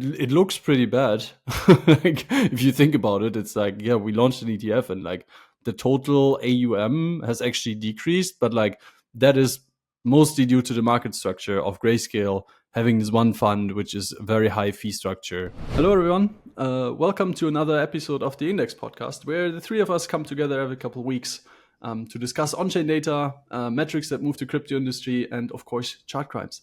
it looks pretty bad. Like, if you think about it, it's like, yeah, we launched an ETF and like the total AUM has actually decreased, but like that is mostly due to the market structure of Grayscale having this one fund, which is a very high fee structure. Hello, everyone. Welcome to another episode of the Index Podcast, where the three of us come together every couple of weeks to discuss on-chain data, metrics that move the crypto industry, and of course, chart crimes.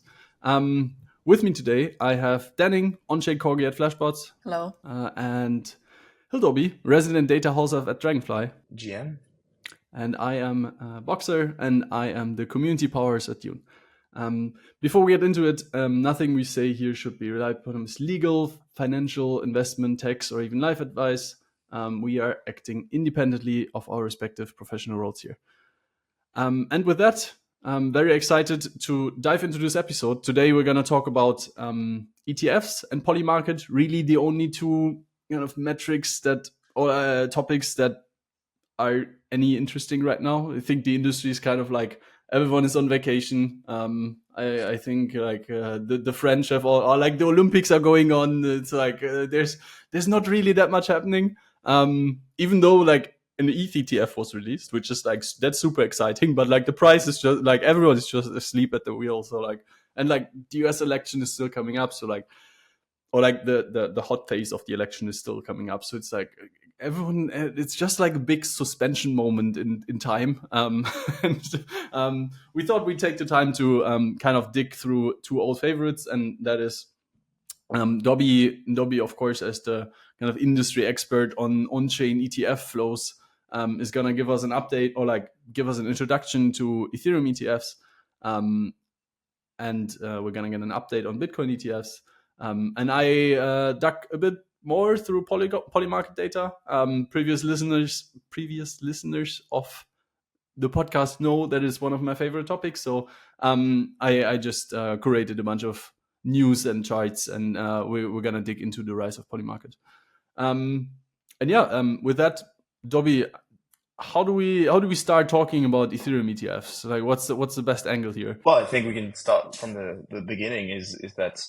With me today, I have Danning, on-chain corgi at Flashbots. Hello. And Hildobi, resident data houser at Dragonfly. GM. And I am Boxer, and I am the community powers at Dune. Before we get into it, nothing we say here should be relied upon as legal, financial, investment, tax, or even life advice. We are acting independently of our respective professional roles here. And with that, I'm very excited to dive into this episode. Today, we're going to talk about ETFs and Polymarket, really the only two kind of metrics that or topics that are any interesting right now. I think the industry is kind of like everyone is on vacation. I think like the French have all like the Olympics are going on. It's like there's not really that much happening. Even though like an ETH ETF was released, which is like that's super exciting, but like the price is just like everyone is just asleep at the wheel. So like and like the US election is still coming up. So like or like the hot phase of the election is still coming up. So it's like everyone, it's just like a big suspension moment in time. And we thought we'd take the time to kind of dig through two old favorites, and that is Dobby, of course, as the kind of industry expert on-chain ETF flows, is going to give us an update or like give us an introduction to Ethereum ETFs. And we're going to get an update on Bitcoin ETFs. And I dug a bit more through Polymarket data. Previous listeners of the podcast know that is one of my favorite topics. So I just curated a bunch of news and charts, and we're gonna dig into the rise of Polymarket. With that, Dobby, how do we start talking about Ethereum ETFs? Like, what's the best angle here? Well, I think we can start from the beginning. Is that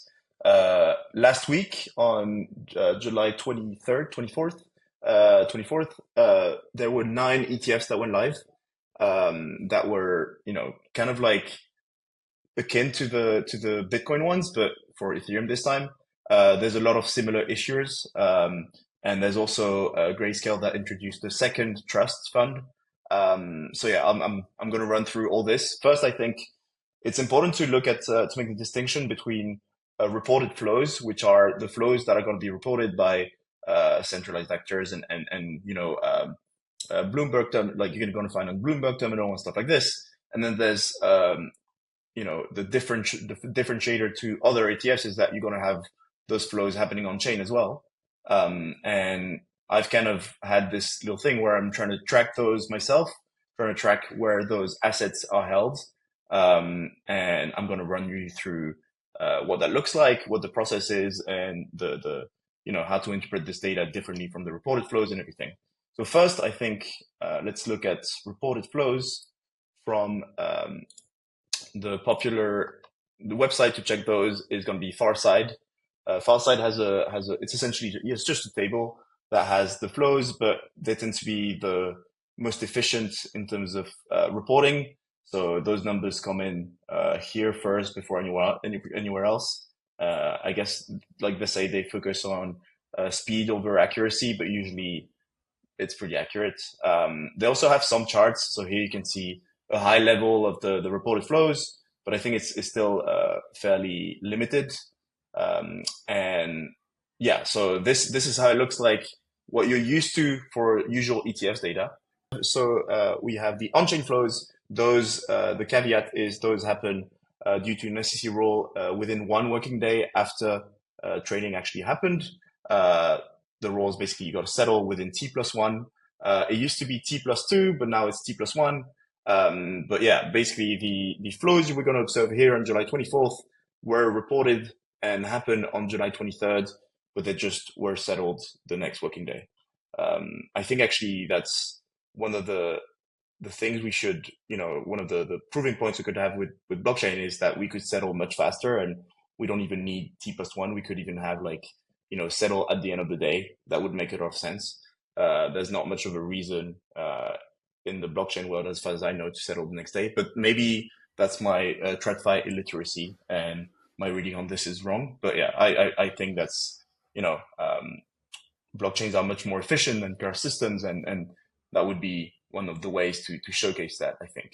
last week on July 23rd, 24th, 24th, there were 9 ETFs that went live that were kind of like akin to the Bitcoin ones, but for Ethereum this time. There's a lot of similar issuers, and there's also Grayscale that introduced the second trust fund. So yeah, I'm going to run through all this. First, I think it's important to look at to make the distinction between reported flows, which are the flows that are going to be reported by centralized actors and Bloomberg like you're going to find on Bloomberg terminal and stuff like this. And then there's the differentiator to other ETFs is that you're going to have those flows happening on chain as well. And I've kind of had this little thing where I'm trying to track those myself, trying to track where those assets are held. And I'm going to run you through what that looks like, what the process is, and the how to interpret this data differently from the reported flows and everything. So first, I think let's look at reported flows from the website to check those is going to be Farside. Farside has it's essentially it's just a table that has the flows, but they tend to be the most efficient in terms of reporting. So those numbers come in here first before anywhere else. I guess, like they say, they focus on speed over accuracy, but usually it's pretty accurate. They also have some charts. So here you can see a high level of the reported flows, but I think it's still fairly limited. And yeah, so this is how it looks like, what you're used to for usual ETFs data. So we have the on-chain flows. Those the caveat is those happen due to an SEC rule within 1 working day after trading actually happened. The rule is basically you got to settle within T+1. It used to be T+2, but now it's T+1. But yeah, basically the flows we're going to observe here on July 24th were reported and happened on July 23rd, but they just were settled the next working day. I think actually that's one of the things we should, one of the proving points we could have with blockchain is that we could settle much faster, and we don't even need T+1. We could even have like, settle at the end of the day. That would make a lot of sense. There's not much of a reason in the blockchain world, as far as I know, to settle the next day. But maybe that's my TradFi illiteracy, and my reading on this is wrong. But yeah, I think that's, blockchains are much more efficient than current systems, and that would be one of the ways to showcase that, I think.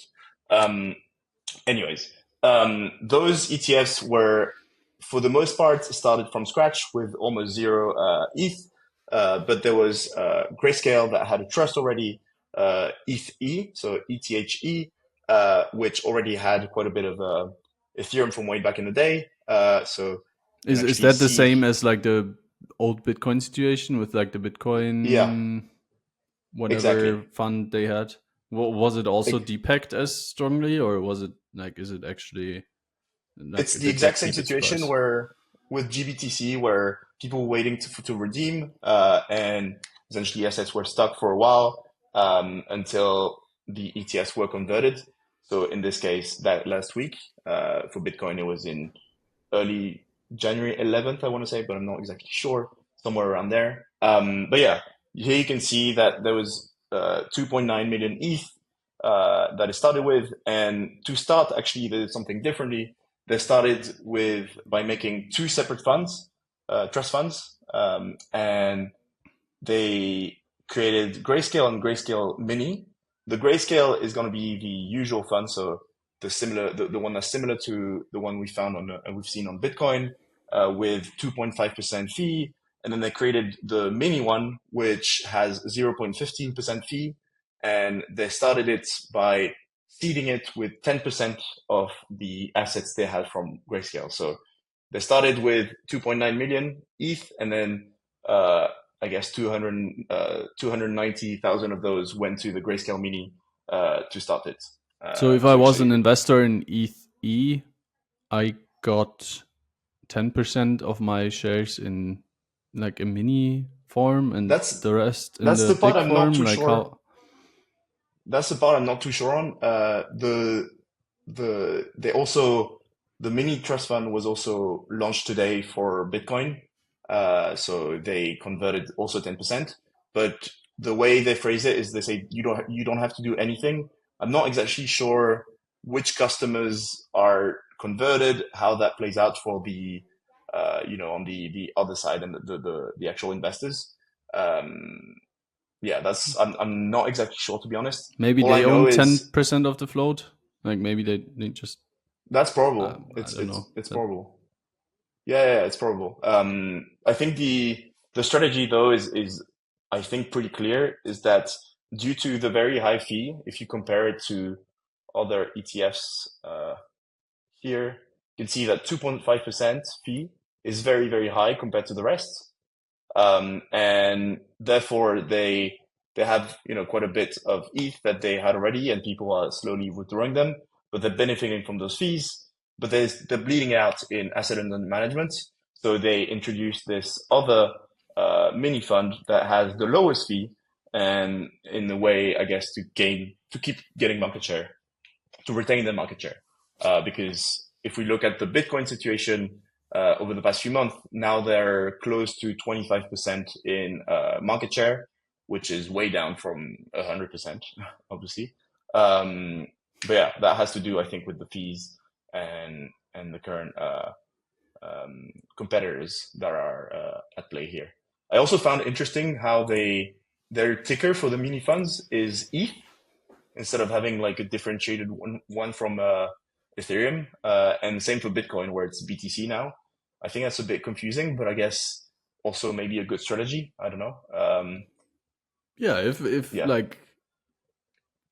Anyways, those ETFs were, for the most part, started from scratch with almost zero ETH, but there was Grayscale that had a trust already, ETH, so ETHE, which already had quite a bit of Ethereum from way back in the day. So you can Is actually that the see, same as like the old Bitcoin situation with like the yeah, Bitcoin whatever exactly. fund they had? Was it also depegged as strongly, or was it like, is it actually like, It's the did that exact same keep its situation price? where with GBTC, where people were waiting to redeem, and essentially assets were stuck for a while until the ETFs were converted. So in this case, that last week for Bitcoin, it was in early January 11th, I want to say, but I'm not exactly sure, somewhere around there. But yeah, here you can see that there was 2.9 million ETH that it started with. And to start, actually, they did something differently. They started with by making two separate funds, trust funds, and they created Grayscale and Grayscale Mini. The Grayscale is going to be the usual fund, so the one that's similar to the one we found on we've seen on Bitcoin, with 2.5% fee, and then they created the Mini one, which has 0.15% fee, and they started it by seeding it with 10% of the assets they had from Grayscale. So they started with 2.9 million ETH, and then I guess 290,000 of those went to the Grayscale Mini to start it. So if I was So an investor in ETH, I got 10% of my shares in like a mini form and that's the rest in that's the the part big I'm not form. too Like sure. how? That's the part I'm not too sure on. They also, the mini trust fund was also launched today for Bitcoin. So they converted also 10%. But the way they phrase it is they say you don't have to do anything. I'm not exactly sure which customers are converted, how that plays out for the on the other side, and the actual investors. Um, yeah, I'm not exactly sure, to be honest. Maybe All I they know own ten is percent of the float. Like maybe they just that's probable. I don't know. It's That probable. Yeah, it's probable. I think the strategy though is I think pretty clear. Is that due to the very high fee, if you compare it to other ETFs here, you can see that 2.5% fee is very, very high compared to the rest. And therefore they have quite a bit of ETH that they had already, and people are slowly withdrawing them, but they're benefiting from those fees. But they're bleeding out in asset under management, so they introduced this other mini fund that has the lowest fee, and in a way, I guess, to keep getting market share, to retain the market share. Because if we look at the Bitcoin situation over the past few months, now they're close to 25% in market share, which is way down from 100%, obviously. But yeah, that has to do, I think, with the fees and the current competitors that are at play here. I also found interesting how their ticker for the mini funds is ETH instead of having like a differentiated one from Ethereum. And same for Bitcoin, where it's BTC now. I think that's a bit confusing, but I guess also maybe a good strategy. I don't know. yeah, if Yeah, like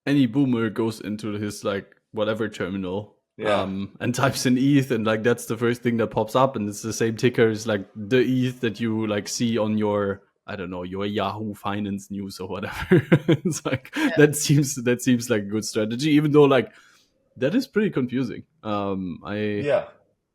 any boomer goes into his like whatever terminal yeah, and types in ETH, and like that's the first thing that pops up, and it's the same ticker as like the ETH that you like see on your, I don't know, your Yahoo Finance news or whatever. It's like Yeah. that seems like a good strategy, even though like that is pretty confusing. I yeah.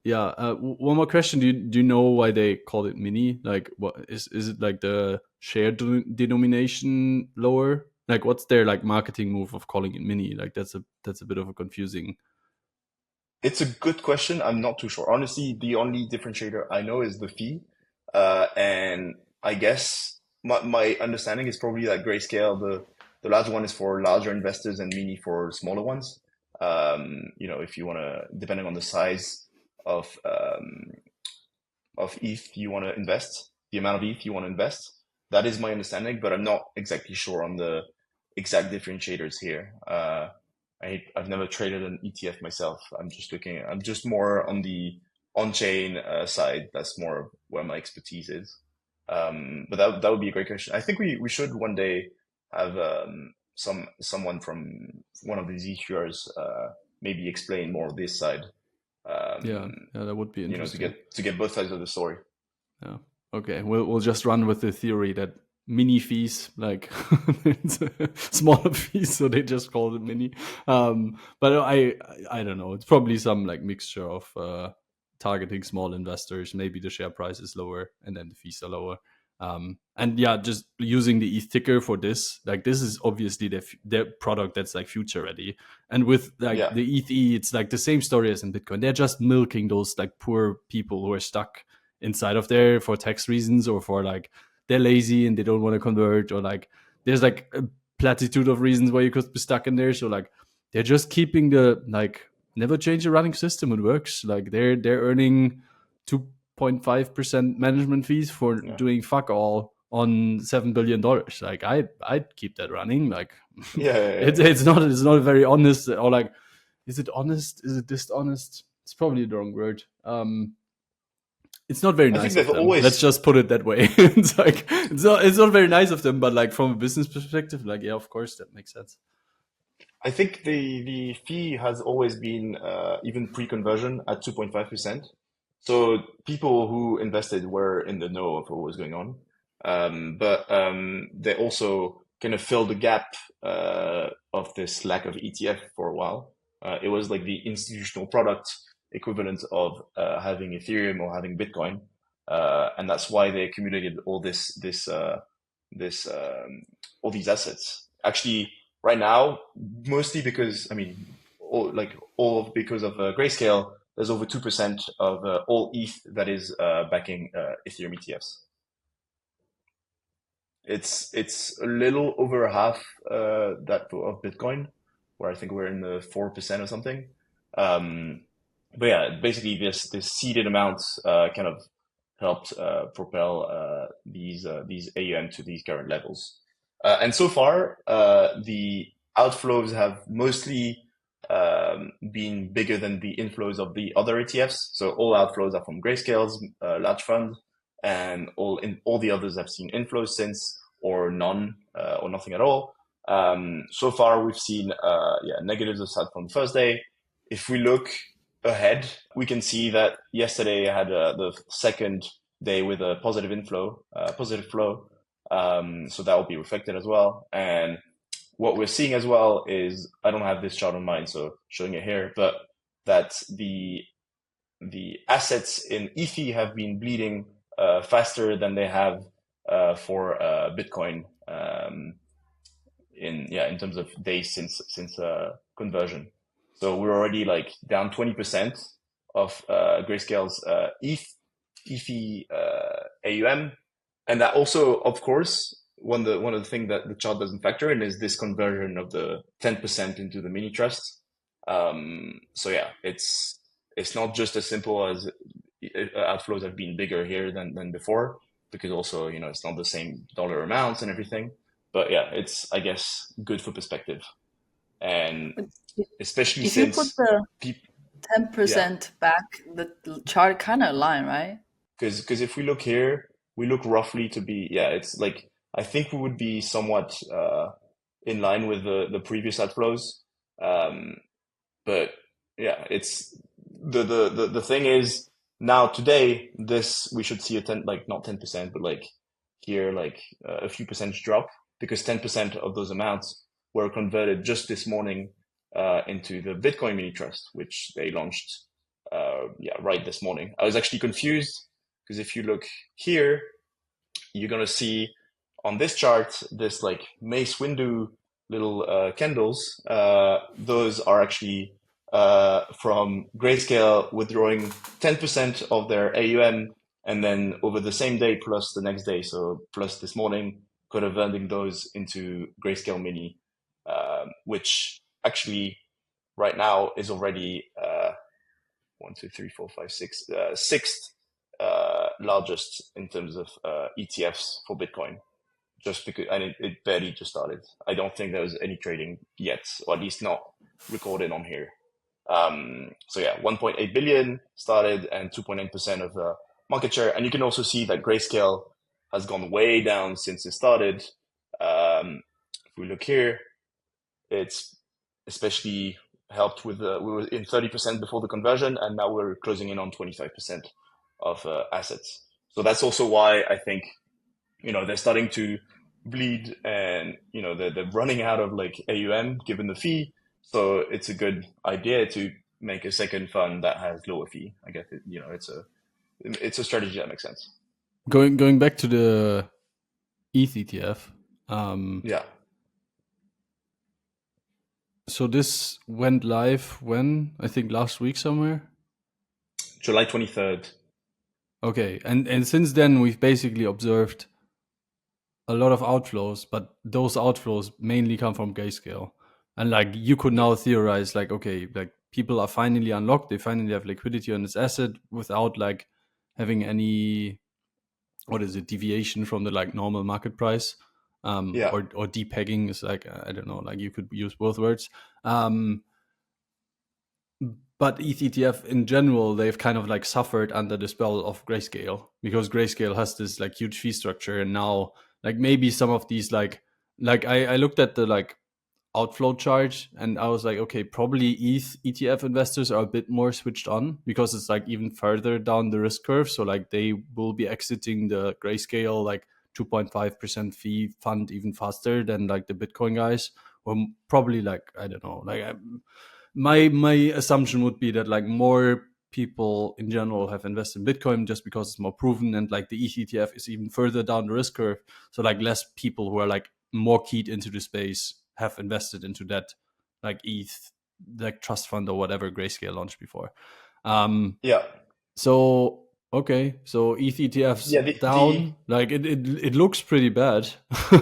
Yeah. One more question: do you know why they call it mini? Like, what is it like the share denomination lower? Like, what's their like marketing move of calling it mini? Like, that's a bit of a confusing. It's a good question. I'm not too sure. Honestly, the only differentiator I know is the fee. And I guess my understanding is probably that Grayscale, the large one is for larger investors and mini for smaller ones. If you want to, depending on the size of ETH you want to invest, the amount of ETH you want to invest. That is my understanding, but I'm not exactly sure on the exact differentiators here. I've never traded an ETF myself. I'm just more on the on-chain side. That's more where my expertise is. But that would be a great question. I think we should one day have someone from one of these issuers maybe explain more of this side. Yeah, that would be interesting. To get both sides of the story. Yeah. Okay, we'll just run with the theory that mini fees, like smaller fees, so they just call it mini. But I don't know. It's probably some like mixture of targeting small investors. Maybe the share price is lower and then the fees are lower. And yeah, just using the ETH ticker for this, like this is obviously their product that's like future ready. And with like Yeah. the ETH, it's like the same story as in Bitcoin. They're just milking those like poor people who are stuck inside of there for tax reasons, or for like they're lazy and they don't want to convert, or like there's like a platitude of reasons why you could be stuck in there. So like they're just keeping the like never change the running system. It works. Like they're earning 2.5% management fees for Yeah. doing fuck all on $7 billion. Like I'd keep that running. Like Yeah. it's not very honest, or like, is it honest? Is it dishonest? It's probably the wrong word. It's not very I think nice they've of them. Let's always, just put it that way. It's like it's not very nice of them, but like from a business perspective, like yeah, of course that makes sense. I think the fee has always been even pre-conversion at 2.5%. So people who invested were in the know of what was going on. But they also kind of filled the gap of this lack of ETF for a while. It was like the institutional product equivalent of having Ethereum or having Bitcoin. And that's why they accumulated this all these assets. Actually, right now, mostly because I mean, all because of Grayscale, there's over 2% of all ETH that is backing Ethereum ETFs. It's a little over half that of Bitcoin, where I think we're in the 4% or something. Um, but yeah, basically this seeded amounts kind of helped propel these AUM to these current levels. And so far, the outflows have mostly been bigger than the inflows of the other ETFs. So all outflows are from Grayscale's large fund, and all the others have seen inflows since, or none, or nothing at all. So far, we've seen negatives aside from the first day. If we look ahead, we can see that yesterday I had the second day with a positive inflow, positive flow. So that will be reflected as well. And what we're seeing as well is, I don't have this chart on mine, so showing it here, but that the assets in ETH have been bleeding faster than they have for Bitcoin in terms of days since conversion. So we're already like down 20% of Grayscale's ETH AUM, and that also, of course, one of the things that the chart doesn't factor in is this conversion of the 10% into the mini trust. So yeah, it's not just as simple as outflows have been bigger here than before, because also it's not the same dollar amounts and everything. But yeah, it's, I guess, good for perspective, and But especially if you put since the people, yeah, 10% back, the chart kind of align, right? because if we look here, we look roughly to be, yeah, it's like, I think we would be somewhat in line with the previous outflows. Um, but yeah, it's the thing is, now today, this we should see a 10, like not 10%, but like here, like a few percentage drop, because 10% of those amounts were converted just this morning into the Bitcoin mini trust, which they launched right this morning. I was actually confused because if you look here, you're gonna see on this chart this like Mace Windu little candles. Those are actually from Grayscale withdrawing 10% of their AUM, and then over the same day plus the next day, so plus this morning, converting those into Grayscale Mini, which actually right now is already 1, 2, 3, 4, 5, 6, sixth largest in terms of ETFs for Bitcoin. Just because, and it barely just started. I don't think there was any trading yet, or at least not recorded on here. So yeah, 1.8 billion started and 2.8% of the market share. And you can also see that Grayscale has gone way down since it started. If we look here, it's especially helped with we were in 30% before the conversion, and now we're closing in on 25% of assets. So that's also why I think, they're starting to bleed, and, they're running out of like AUM given the fee. So it's a good idea to make a second fund that has lower fee. I guess it's a strategy that makes sense. Going back to the ETH ETF. Yeah. So this went live when? I think last week somewhere. July 23rd. Okay, and since then we've basically observed a lot of outflows, but those outflows mainly come from Grayscale. And like you could now theorize, like, okay, like people are finally unlocked, they finally have liquidity on this asset without like having any, what is it, deviation from the like normal market price. Yeah. Or depegging is like, I don't know, like you could use both words. But ETH ETF in general, they've kind of like suffered under the spell of Grayscale, because Grayscale has this like huge fee structure. And now like maybe some of these like I looked at the like outflow chart, and I was like, okay, probably ETH ETF investors are a bit more switched on because it's like even further down the risk curve. So like they will be exiting the Grayscale like 2.5% fee fund even faster than like the Bitcoin guys, or probably like, I don't know, like my assumption would be that like more people in general have invested in Bitcoin just because it's more proven, and like the ETH ETF is even further down the risk curve. So like less people who are like more keyed into the space have invested into that like ETH, like trust fund or whatever Grayscale launched before. Yeah. So okay, so ETH ETF's Yeah. down. Like it looks pretty bad.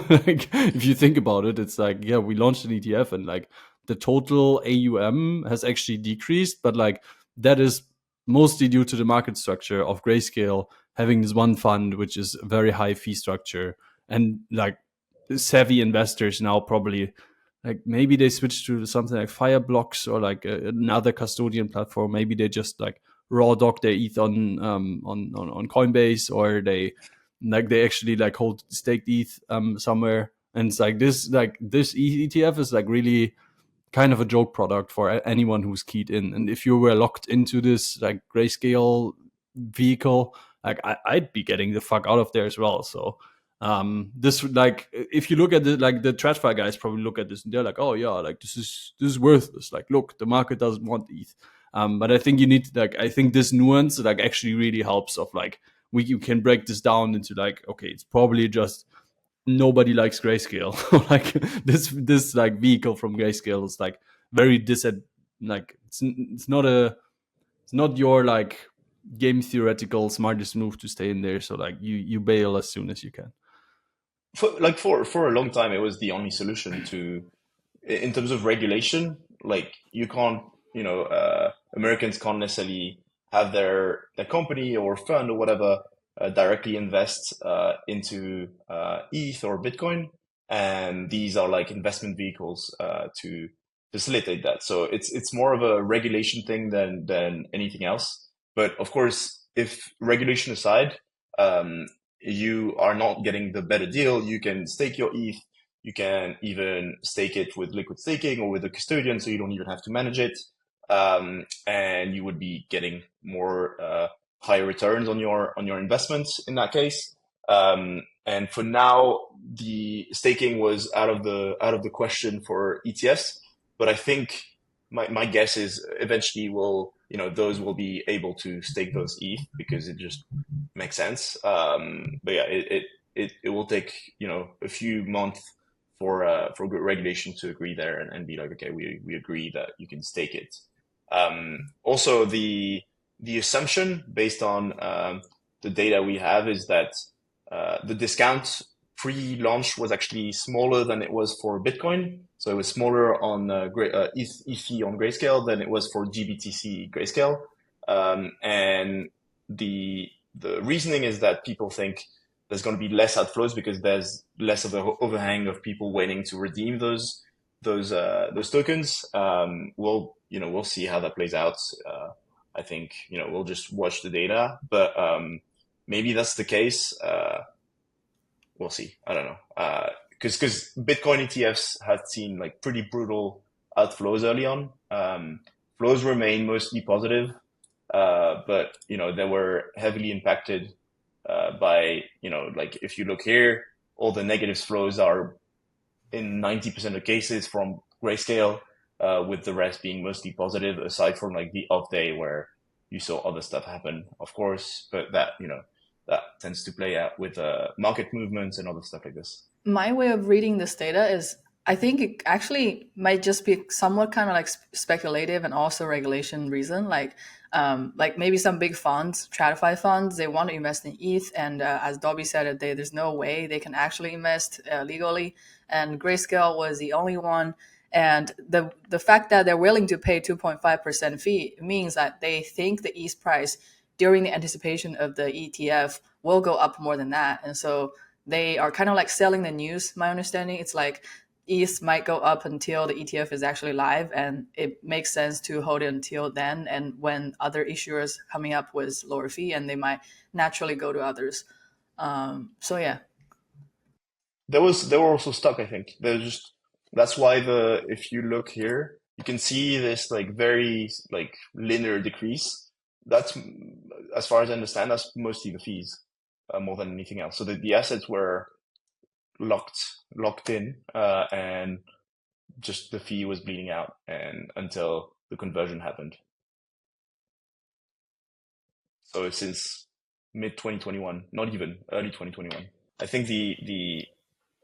Like if you think about it, it's like, yeah, we launched an ETF and like the total AUM has actually decreased, but like that is mostly due to the market structure of Grayscale having this one fund which is a very high fee structure, and like savvy investors now probably like maybe they switch to something like Fireblocks or like another custodian platform. Maybe they just like raw dog their ETH on Coinbase, or they actually like hold staked ETH somewhere. And it's like this ETF is like really kind of a joke product for anyone who's keyed in. And if you were locked into this like Grayscale vehicle, like I'd be getting the fuck out of there as well. So this like if you look at it, like the TradFi guys probably look at this and they're like, oh yeah, like this is worthless. Like look, the market doesn't want ETH. But I think you need like, I think this nuance like actually really helps of like you can break this down into like, okay, it's probably just nobody likes Grayscale. Like this like vehicle from Grayscale is like very like it's not your like game theoretical smartest move to stay in there. So like you bail as soon as you can. For a long time, it was the only solution to, in terms of regulation. Like you can't, Americans can't necessarily have their company or fund or whatever directly invest into ETH or Bitcoin, and these are like investment vehicles to facilitate that. So it's more of a regulation thing than anything else. But of course, if regulation aside, you are not getting the better deal. You can stake your ETH. You can even stake it with liquid staking or with a custodian, so you don't even have to manage it. And you would be getting more higher returns on your investments in that case. And for now, the staking was out of the question for ETFs. But I think my guess is eventually those will be able to stake those ETH because it just makes sense. But yeah, it will take a few months for good regulation to agree there and be like, okay, we agree that you can stake it. Also, the assumption based on the data we have is that the discount pre-launch was actually smaller than it was for Bitcoin. So it was smaller on ETH on Grayscale than it was for GBTC Grayscale. And the reasoning is that people think there's going to be less outflows because there's less of an overhang of people waiting to redeem those tokens. We'll see how that plays out. I think we'll just watch the data, but maybe that's the case. We'll see. I don't know. Because Bitcoin ETFs had seen like pretty brutal outflows early on. Flows remain mostly positive, but they were heavily impacted by like if you look here, all the negative flows are in 90% of cases from Grayscale, with the rest being mostly positive, aside from like the off day where you saw other stuff happen, of course, but that tends to play out with market movements and other stuff like this. My way of reading this data is I think it actually might just be somewhat kind of like speculative and also regulation reason. Like maybe some big funds, TradFi funds, they want to invest in ETH, and as Dobby said, there's no way they can actually invest legally. And Grayscale was the only one. And the fact that they're willing to pay 2.5% fee means that they think the ETH price during the anticipation of the ETF will go up more than that. And so they are kind of like selling the news. My understanding, it's like ETH might go up until the ETF is actually live, and it makes sense to hold it until then. And when other issuers coming up with lower fee, and they might naturally go to others. So yeah. They were also stuck, I think. That's why if you look here, you can see this like very like linear decrease. That's, as far as I understand, that's mostly the fees, more than anything else. So the assets were locked in, and just the fee was bleeding out and until the conversion happened. So since mid 2021, not even early 2021. I think the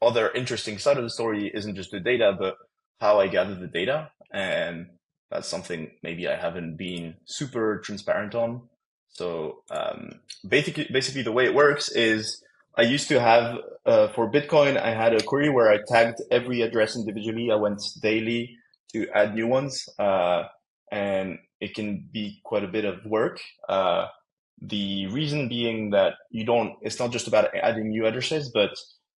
other interesting side of the story isn't just the data, but how I gather the data. And that's something maybe I haven't been super transparent on. So basically the way it works is I used to have, for Bitcoin, I had a query where I tagged every address individually. I went daily to add new ones, and it can be quite a bit of work. The reason being that it's not just about adding new addresses, but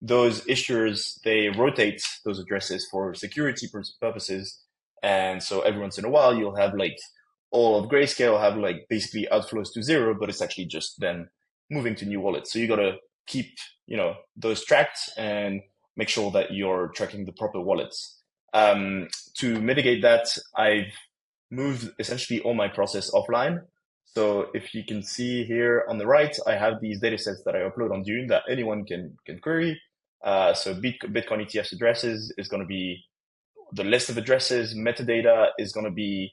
those issuers, they rotate those addresses for security purposes. And so every once in a while, you'll have like all of Grayscale have like basically outflows to zero, but it's actually just then moving to new wallets. So you got to keep, those tracked and make sure that you're tracking the proper wallets. To mitigate that, I've moved essentially all my process offline. So if you can see here on the right, I have these data sets that I upload on Dune that anyone can query. So Bitcoin ETFs addresses is going to be the list of addresses. Metadata is going to be,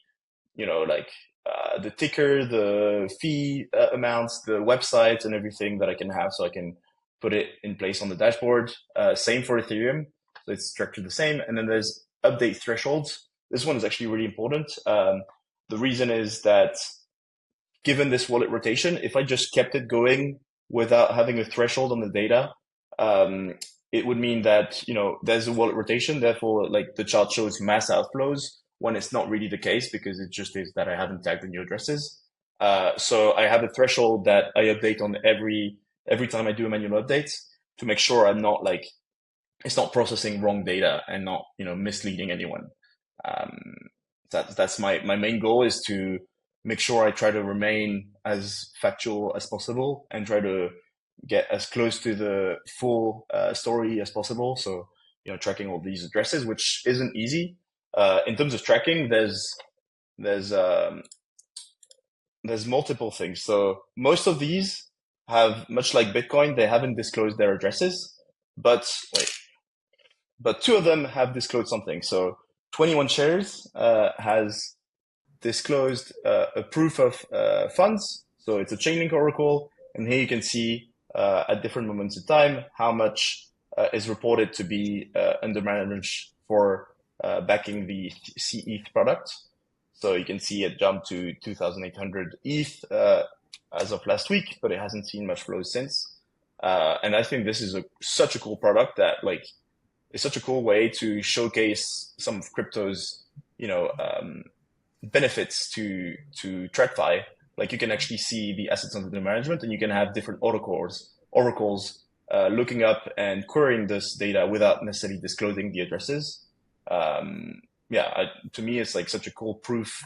the ticker, the fee amounts, the website, and everything that I can have, so I can put it in place on the dashboard. Same for Ethereum, so it's structured the same. And then there's update thresholds. This one is actually really important. The reason is that given this wallet rotation, if I just kept it going without having a threshold on the data, it would mean that, there's a wallet rotation. Therefore, like the chart shows mass outflows when it's not really the case, because it just is that I haven't tagged the new addresses. So I have a threshold that I update on every time I do a manual update to make sure I'm not like, it's not processing wrong data and not, misleading anyone. That's my main goal, is to make sure I try to remain as factual as possible and try to get as close to the full story as possible. So, tracking all these addresses, which isn't easy. In terms of tracking, there's multiple things. So most of these have, much like Bitcoin, they haven't disclosed their addresses, but two of them have disclosed something. So 21 Shares has disclosed a proof of funds. So it's a Chainlink Oracle, and here you can see at different moments in time how much is reported to be under management for backing the CETH product. So you can see it jumped to 2,800 ETH as of last week, but it hasn't seen much flows since. And I think this is such a cool product that like is such a cool way to showcase some of crypto's, benefits to TradFi. Like you can actually see the assets under management, and you can have different oracles looking up and querying this data without necessarily disclosing the addresses. To me, it's like such a cool proof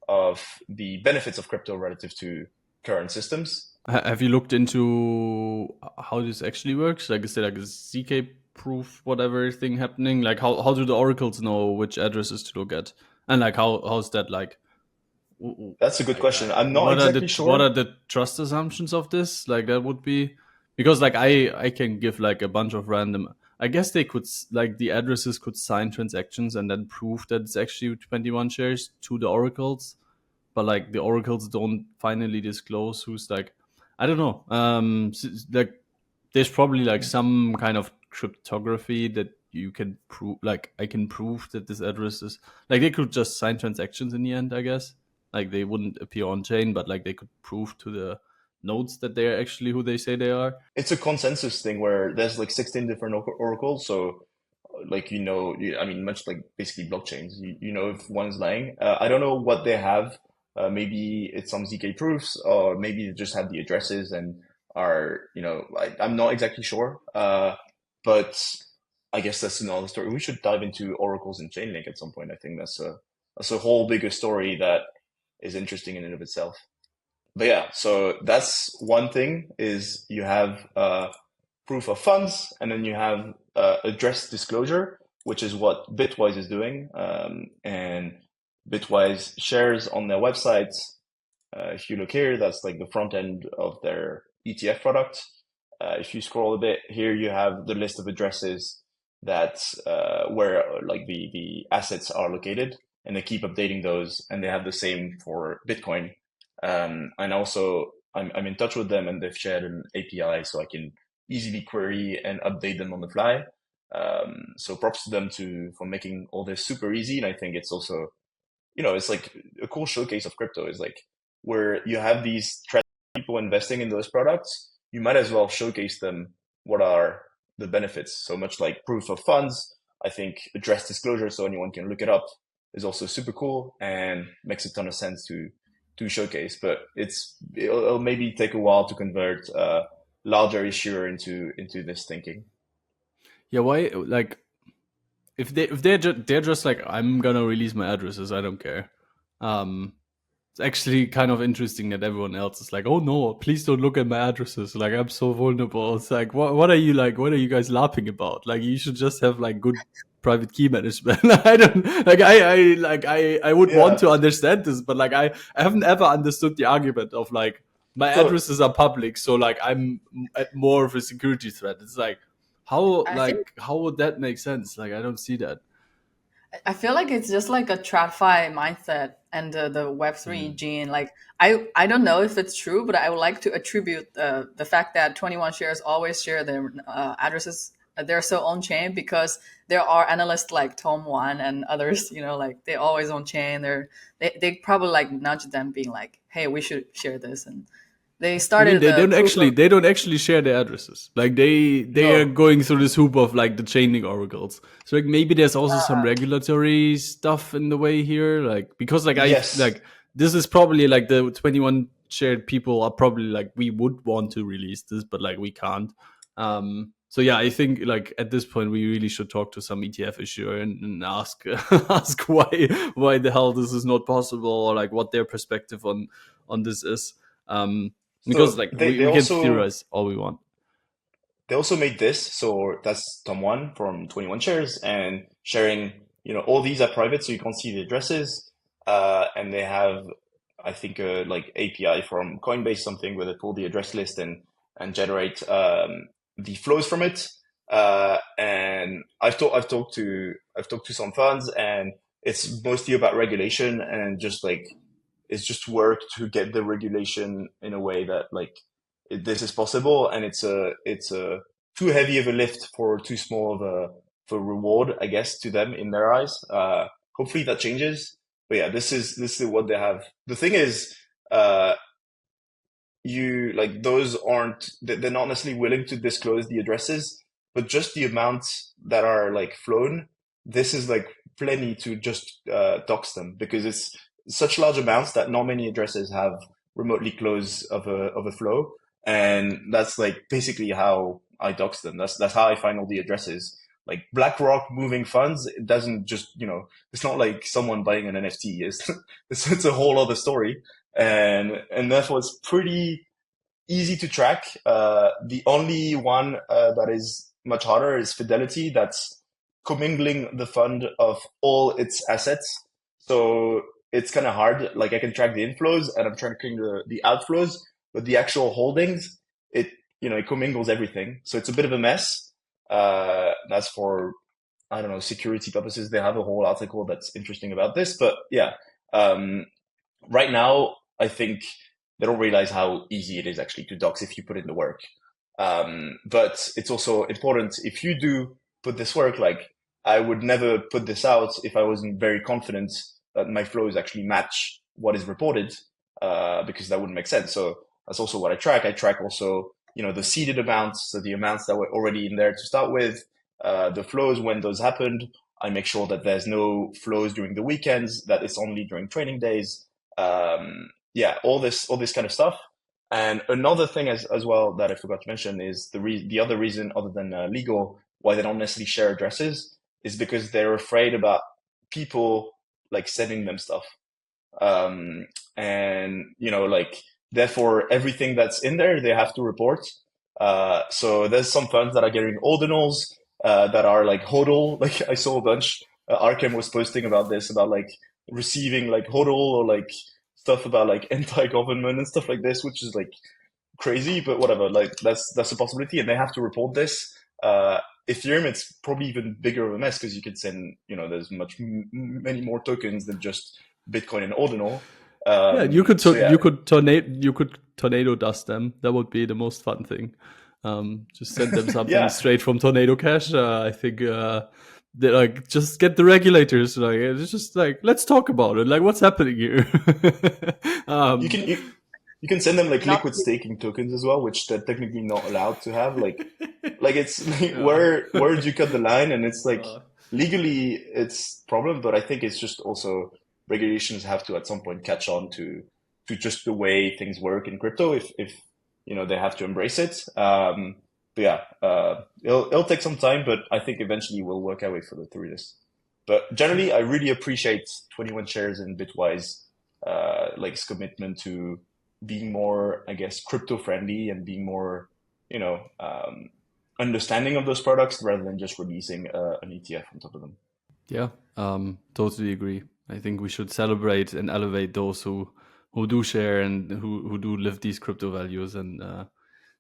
of the benefits of crypto relative to current systems. Have you looked into how this actually works? Like, is there like a ZK proof, whatever thing happening? Like, how do the oracles know which addresses to look at? And like, how's that like? That's a good question. I'm not What exactly are what sure. are the trust assumptions of this? Like, that would be because like I can give like a bunch of random. I guess they could like the addresses could sign transactions and then prove that it's actually 21 shares to the oracles, but like the oracles don't finally disclose who's like I don't know. Like there's probably like some kind of cryptography that you can prove. Like I can prove that this address is like they could just sign transactions in the end. I guess like they wouldn't appear on chain, but like they could prove to the nodes that they're actually who they say they are. It's a consensus thing where there's like 16 different oracles. So like, I mean, much like basically blockchains, you know if one's lying. I don't know what they have. Maybe it's some ZK proofs, or maybe they just have the addresses and are, I'm not exactly sure. But I guess that's another story. We should dive into oracles and Chainlink at some point. I think that's a whole bigger story that is interesting in and of itself. But yeah, so that's one thing is you have proof of funds, and then you have address disclosure, which is what Bitwise is doing. And Bitwise shares on their website. If you look here, that's like the front end of their ETF product. If you scroll a bit here, you have the list of addresses that where like the assets are located, and they keep updating those, and they have the same for Bitcoin. And also, I'm in touch with them, and they've shared an API, so I can easily query and update them on the fly. So props to them for making all this super easy. And I think it's also, it's like a cool showcase of crypto is like where you have these people investing in those products, you might as well showcase them what are the benefits. So much like proof of funds, I think address disclosure so anyone can look it up is also super cool and makes a ton of sense to showcase. But it'll maybe take a while to convert larger issuer into this thinking. Yeah, why like if they're just like I'm gonna release my addresses, I don't care. It's actually kind of interesting that everyone else is like, oh no, please don't look at my addresses. Like I'm so vulnerable. It's like what are you like? What are you guys laughing about? Like you should just have like good private key management. I don't like I would want Yeah. to understand this, but like I haven't ever understood the argument of like my So addresses are public, so like I'm at more of a security threat. It's like I think how would that make sense? Like I don't see that. I feel like it's just like a TradFi mindset and the Web3 Mm. gene. Like I don't know if it's true, but I would like to attribute the fact that 21 shares always share their addresses. They're so on chain because there are analysts like Tom Wan and others. Like they always on chain. They probably like nudge them, being like, "Hey, we should share this." And they I mean, started the proof of they don't actually share their addresses. Like they are no, going through this hoop of like the chaining oracles. So like maybe there's also some regulatory stuff in the way here. Like because like I yes. like this is probably like the 21 shared people are probably like we would want to release this, but like we can't. So yeah, I think like at this point we really should talk to some ETF issuer and ask ask why the hell this is not possible or like what their perspective on this is. Because So like they we can also theorize all we want. made this. So that's Tom One from 21 Shares and sharing, all these are private, so you can't see the addresses. And they have, I think, like API from Coinbase, something where they pull the address list and generate the flows from it. And I've talked to some funds, and it's mostly about regulation and just like it's just work to get the regulation in a way that like this is possible, and it's a too heavy of a lift for too small of a reward, I guess, to them in their eyes. Hopefully that changes. but yeah, this is what they have. The thing is, uh, you like those aren't they're not necessarily willing to disclose the addresses, but just the amounts that are like flown, this is like plenty to just dox them, because it's such large amounts that not many addresses have remotely close of a flow, and that's like basically how I dox them. That's how I find all the addresses. Like BlackRock moving funds, it doesn't just, it's not like someone buying an NFT. It's a whole other story, and therefore it's pretty easy to track. The only one that is much harder is Fidelity. That's commingling the fund of all its assets. So it's kind of hard. Like I can track the inflows and I'm tracking the outflows, but the actual holdings, it commingles everything. So it's a bit of a mess. That's for, I don't know, security purposes. They have a whole article that's interesting about this, but yeah. Right now, I think they don't realize how easy it is actually to dox if you put in the work. But it's also important, if you do put this work, like I would never put this out if I wasn't very confident that my flows actually match what is reported, because that wouldn't make sense. So that's also what I track. I track also, the seeded amounts, so the amounts that were already in there to start with, the flows when those happened. I make sure that there's no flows during the weekends, that it's only during trading days. Yeah, all this kind of stuff. And another thing as well that I forgot to mention is the other reason other than legal why they don't necessarily share addresses is because they're afraid about people like sending them stuff. And like therefore everything that's in there they have to report. So there's some funds that are getting ordinals that are like hodl. Like I saw a bunch. Arkham was posting about this, about like receiving like hodl or like stuff about like anti-government and stuff like this, which is like crazy, but whatever. Like that's a possibility, and they have to report this. Ethereum, it's probably even bigger of a mess because you could send, there's many more tokens than just Bitcoin and ordinal. Yeah, you could So yeah, you could tornado dust them. That would be the most fun thing. Just send them something yeah. straight from Tornado Cash. I think they like just get the regulators. Like it's just like let's talk about it. Like what's happening here? You um, can you can send them like Not liquid staking tokens as well, which they're technically not allowed to have. Like it's like, yeah. where do you cut the line? And it's like Uh, legally it's problem, but I think it's just also regulations have to at some point catch on to just the way things work in crypto if they have to embrace it. But yeah, it'll take some time, but I think eventually we'll work our way through this. But generally, I really appreciate 21 shares in Bitwise, like its commitment to being more, I guess, crypto friendly and being more, understanding of those products rather than just releasing an ETF on top of them. yeah, totally agree. I think we should celebrate and elevate those who do share and who do live these crypto values, and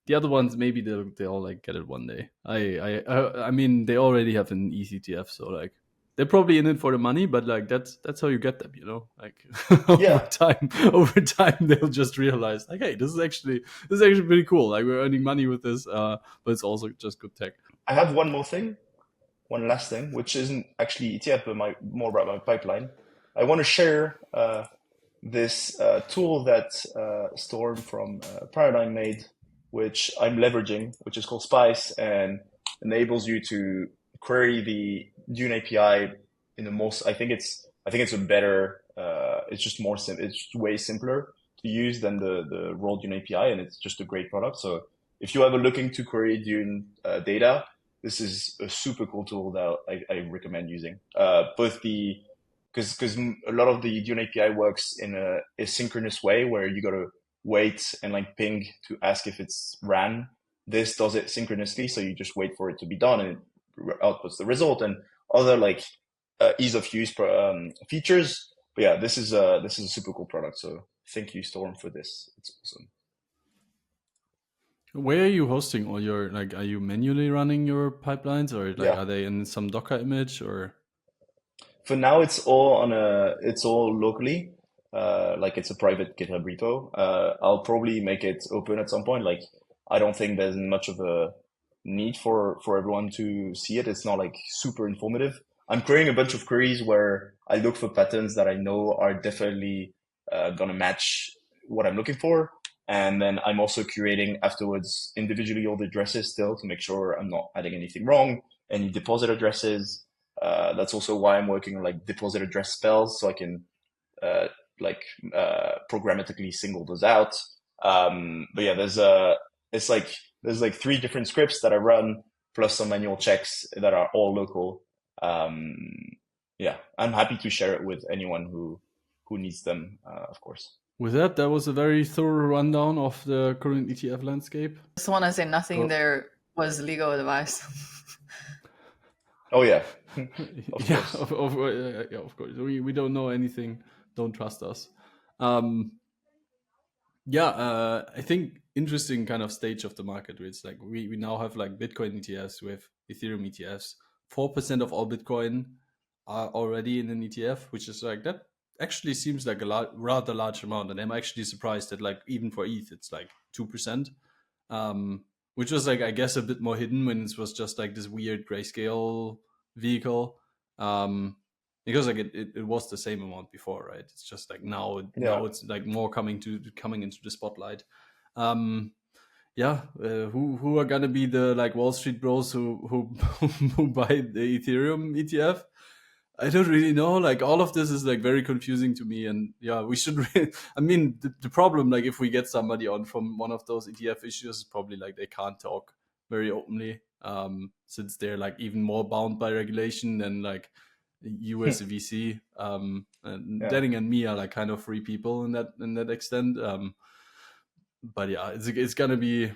the other ones maybe they'll like get it one day. I mean they already have an ECTF, so like they're probably in it for the money, but like that's how you get them, like Yeah, over time they'll just realize like, hey, this is actually pretty cool. Like we're earning money with this, but it's also just good tech. I have one last thing, which isn't actually ETF, but more about my pipeline. I want to share this tool that Storm from Paradigm made, which I'm leveraging, which is called Spice, and enables you to query the Dune API in the most. I think it's a better. It's just more simple. It's way simpler to use than the raw Dune API, and it's just a great product. So if you ever looking to query Dune data, this is a super cool tool that I recommend using. Both the because a lot of the Dune API works in a asynchronous way where you got to wait and like ping to ask if it's ran. This does it synchronously, so you just wait for it to be done and it outputs the result and other like ease of use features. But yeah, this is a super cool product. So thank you, Storm, for this. It's awesome. Where are you hosting all your like? Are you manually running your pipelines, or like Yeah. are they in some Docker image, or? For now, it's all locally. Like it's a private GitHub repo. I'll probably make it open at some point. Like I don't think there's much of a need for everyone to see it. It's not like super informative. I'm creating a bunch of queries where I look for patterns that I know are definitely going to match what I'm looking for. And then I'm also curating afterwards individually all the addresses still to make sure I'm not adding anything wrong, any deposit addresses. That's also why I'm working on like deposit address spells so I can uh, programmatically single those out. But yeah, there's like three different scripts that I run plus some manual checks that are all local. Um, yeah, I'm happy to share it with anyone who needs them, of course. With that, that was a very thorough rundown of the current ETF landscape. Just want to say nothing Go. there was legal advice. Oh yeah, of Yeah, course. yeah, of course. We don't know anything. Don't trust us. Um, yeah, I think interesting kind of stage of the market. Where it's like we now have like Bitcoin ETFs with Ethereum ETFs. 4% of all Bitcoin are already in an ETF, which is like that actually seems like a rather large amount. And I'm actually surprised that like even for ETH, it's like 2%. Which was like I guess a bit more hidden when it was just like this weird grayscale vehicle. Because like it was the same amount before, right? It's just like now Yeah. it's like more coming into the spotlight. Um, yeah, who are gonna be the like Wall Street bros who who buy the Ethereum ETF? I don't really know. Like all of this is like very confusing to me, and yeah, we should. I mean, the problem, like, if we get somebody on from one of those ETF issues, is probably like they can't talk very openly, since they're like even more bound by regulation than like you as a VC. And Yeah. Denning and me are like kind of free people in that extent. But yeah, it's gonna be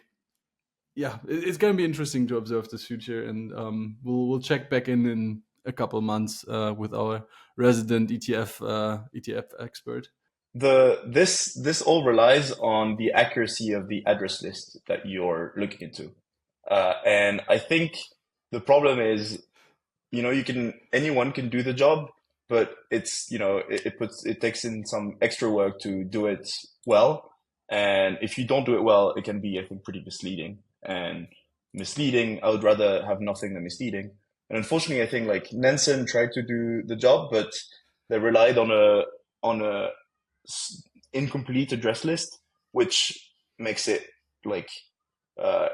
it's gonna be interesting to observe this future, and we'll check back in a couple months with our resident ETF expert. This all relies on the accuracy of the address list that you're looking into. And I think the problem is, anyone can do the job, but it's, it takes in some extra work to do it well. And if you don't do it well, it can be, I think, pretty misleading. And misleading, I would rather have nothing than misleading. And unfortunately, I think like Nansen tried to do the job, but they relied on a incomplete address list, which makes it like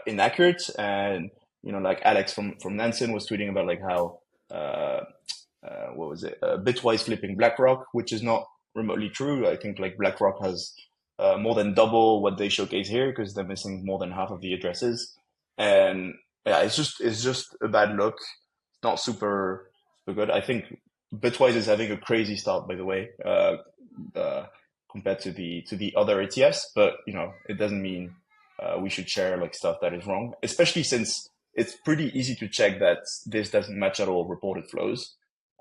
inaccurate. And like Alex from Nansen was tweeting about like how uh, what was it? Bitwise flipping BlackRock, which is not remotely true. I think like BlackRock has more than double what they showcase here because they're missing more than half of the addresses. And yeah, it's just a bad look. It's not super good. I think Bitwise is having a crazy start, by the way, uh, compared to the other ETFs. But it doesn't mean we should share like stuff that is wrong, especially since it's pretty easy to check that this doesn't match at all reported flows.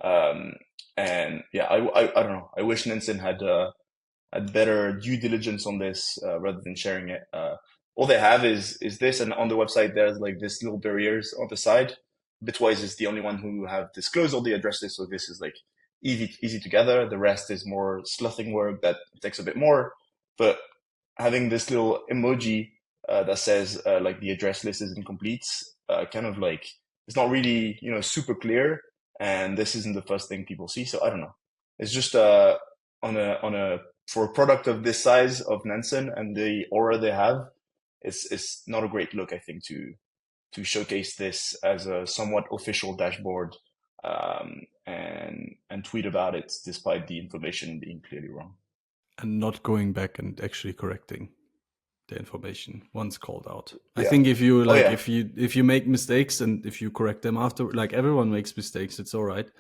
Um, and yeah, I don't know. I wish Nansen had better due diligence on this rather than sharing it. All they have is this, and on the website there's like this little barriers on the side. Bitwise is the only one who have disclosed all the addresses, so this is like easy to gather. The rest is more sleuthing work that takes a bit more. But having this little emoji that says like the address list is incomplete, kind of like it's not really super clear, and this isn't the first thing people see. So I don't know. It's just on a for a product of this size of Nansen and the aura they have, it's not a great look, I think, to showcase this as a somewhat official dashboard and tweet about it despite the information being clearly wrong. And not going back and actually correcting the information once called out. I Yeah. think if you Oh, like yeah. if you make mistakes and if you correct them after, like everyone makes mistakes, it's all right.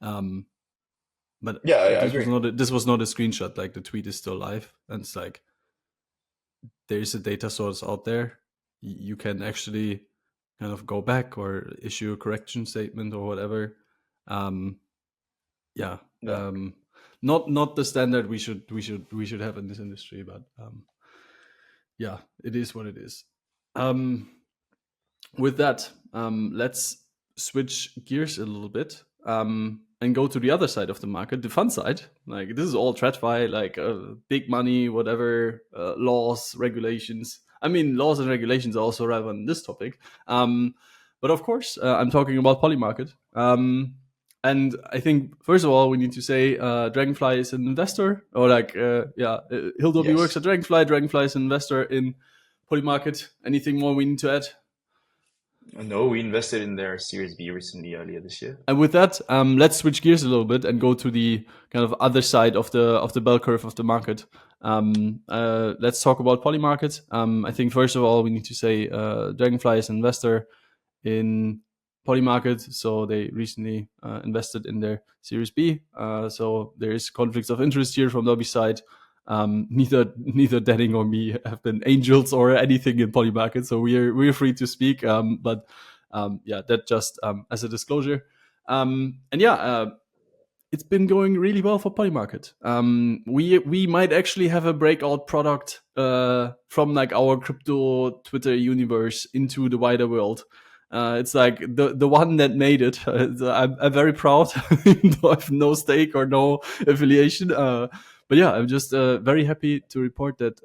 But Yeah, I this agree. this was not a screenshot. Like the tweet is still live, and it's like there is a data source out there. You can actually kind of go back or issue a correction statement or whatever. Yeah, Yeah. not the standard we should have in this industry, but yeah, it is what it is. With that, let's switch gears a little bit and go to the other side of the market, the fun side. Like this is all TradFi, like big money, whatever, laws, regulations. I mean, laws and regulations are also relevant in this topic. But of course, I'm talking about Polymarket. And I think first of all we need to say Dragonfly is an investor, or Hildoby works Yes. at Dragonfly. Dragonfly is an investor in Polymarket. Anything more we need to add? No, we invested in their Series B recently, earlier this year. And with that, let's switch gears a little bit and go to the kind of other side of the bell curve of the market. Let's talk about Polymarket. I think first of all we need to say Dragonfly is an investor in Polymarket, so they recently invested in their Series B. So there is conflicts of interest here from Dobby's side. Neither Denning or me have been angels or anything in Polymarket, so we're free to speak. But that just as a disclosure. It's been going really well for Polymarket. We might actually have a breakout product from like our crypto Twitter universe into the wider world. It's like the one that made it. I'm very proud. I have no stake or no affiliation. But yeah, I'm just very happy to report that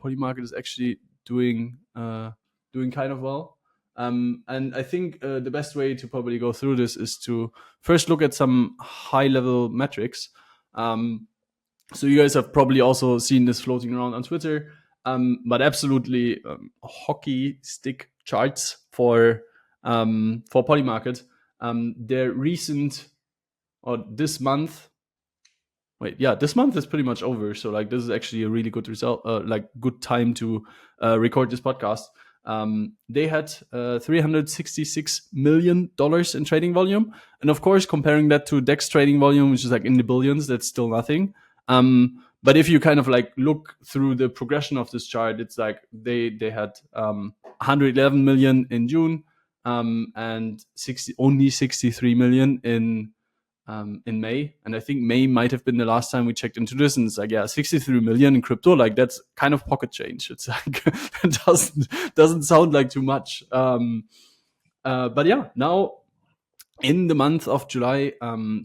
Polymarket is actually doing kind of well. And I think the best way to probably go through this is to first look at some high level metrics. So you guys have probably also seen this floating around on Twitter, but absolutely hockey stick charts for Polymarket. Their recent, or this month. This month is pretty much over. So like this is actually a really good result, good time to record this podcast. They had $366 million in trading volume. And of course, comparing that to DEX trading volume, which is like in the billions, that's still nothing. But if you kind of like look through the progression of this chart, it's like they had 111 million in June, and only 63 million in May. And I think May might have been the last time we checked into this. And it's like, 63 million in crypto, like that's kind of pocket change. It's like, it doesn't sound like too much. But yeah, now in the month of July,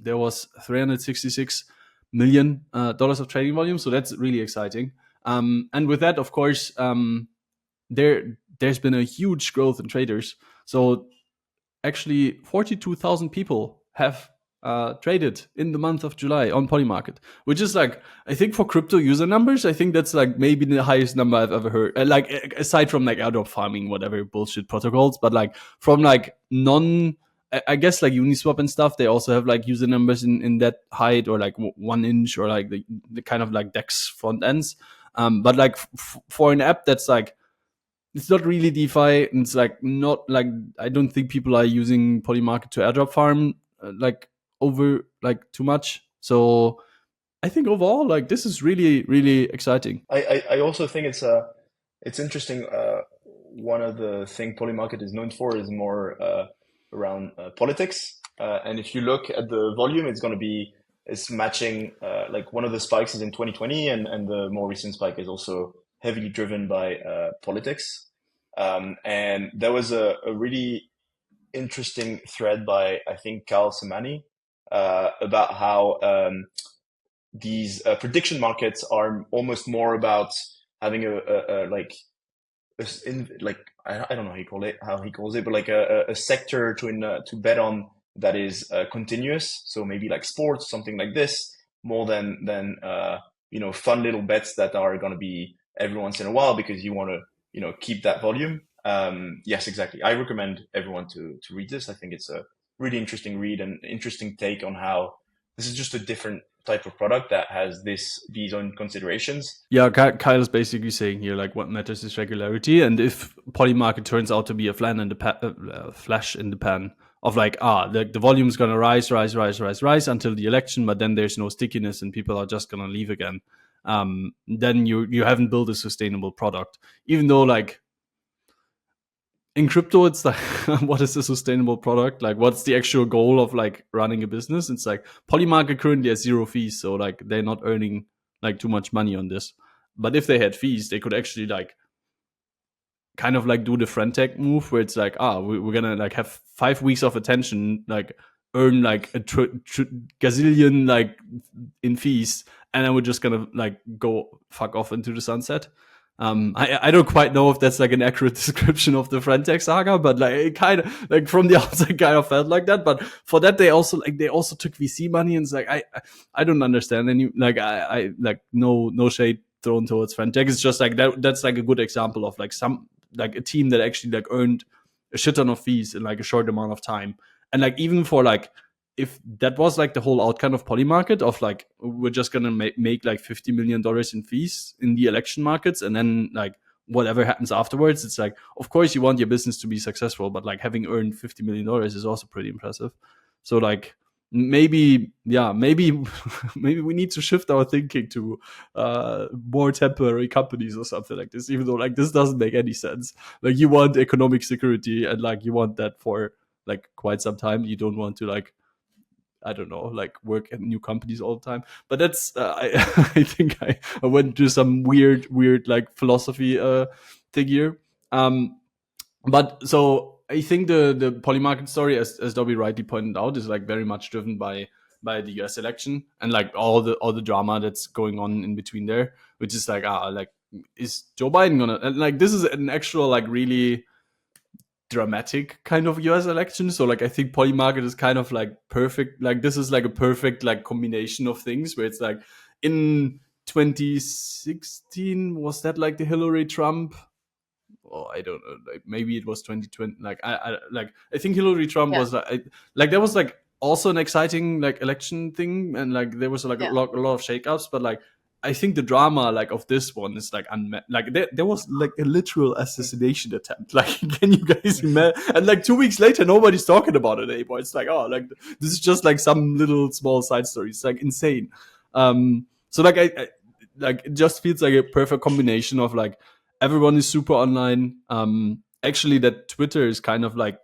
there was $366 million of trading volume. So that's really exciting. And with that, of course, there's been a huge growth in traders. So actually 42,000 people have traded in the month of July on Polymarket, which is like, I think for crypto user numbers, I think that's like maybe the highest number I've ever heard. Like aside from like airdrop farming, whatever bullshit protocols, but like from like I guess like Uniswap and stuff, they also have like user numbers in that height, or like 1 inch, or like the kind of like DEX front ends. But like for an app that's like, it's not really DeFi, and it's like not like, I don't think people are using Polymarket to airdrop farm like over like too much. So I think overall, like this is really, really exciting. I also think it's interesting. One of the things Polymarket is known for is more around politics. And if you look at the volume, it's matching like one of the spikes is in 2020, and the more recent spike is also heavily driven by politics. And there was a really interesting thread by, I think, Carl Samani about how these prediction markets are almost more about having I don't know how he calls it, but like a sector to bet on that is continuous. So maybe like sports, something like this, more than fun little bets that are going to be every once in a while because you want to keep that volume. Yes, exactly. I recommend everyone to read this. I think it's a really interesting read and interesting take on how this is just a different type of product that has these own considerations. Yeah, Kyle is basically saying here, like, what matters is regularity, and if Polymarket turns out to be a flash in the pan of like, the volume is gonna rise until the election, but then there's no stickiness and people are just gonna leave again, then you haven't built a sustainable product. Even though like in crypto, it's like, what is a sustainable product? Like, what's the actual goal of like running a business? It's like Polymarket currently has 0 fees, so like they're not earning like too much money on this. But if they had fees, they could actually like kind of like do the friend tech move, where it's like, we're gonna like have 5 weeks of attention, like earn like a gazillion like in fees, and then we're just gonna like go fuck off into the sunset. I don't quite know if that's like an accurate description of the Frentech saga, but like it kind of like from the outside kind of felt like that. But for that, they also took VC money, and it's like I don't understand any like I like no shade thrown towards Frentech. It's just like that's like a good example of like some like a team that actually like earned a shit ton of fees in like a short amount of time, and like even for like if that was like the whole outcome of Polymarket of like we're just gonna make like $50 million in fees in the election markets, and then like whatever happens afterwards, it's like of course you want your business to be successful, but like having earned $50 million is also pretty impressive. So like maybe maybe maybe we need to shift our thinking to more temporary companies or something like this, even though like this doesn't make any sense. Like you want economic security, and like you want that for like quite some time. You don't want to like I don't know, like work at new companies all the time. But that's I think I went to some weird like philosophy thing here. But so I think the Polymarket story, as Dobby rightly pointed out, is like very much driven by the US election and like all the drama that's going on in between there, which is like like is Joe Biden gonna, and like this is an actual like really dramatic kind of US election. So like I think Polymarket is kind of like perfect. Like this is like a perfect like combination of things where it's like in 2016 was that like the Hillary Trump, oh I don't know, like maybe it was 2020, like I think Hillary Trump Yeah. was like like that was like also an exciting like election thing, and like there was like Yeah. a lot of shakeups, but like I think the drama like of this one is like unmet. Like there was like a literal assassination attempt. Like, can you guys imagine? And like 2 weeks later, nobody's talking about it anymore. It's like, oh, like this is just like some little small side story. It's like insane. So like I like it just feels like a perfect combination of like everyone is super online. Actually, that Twitter is kind of like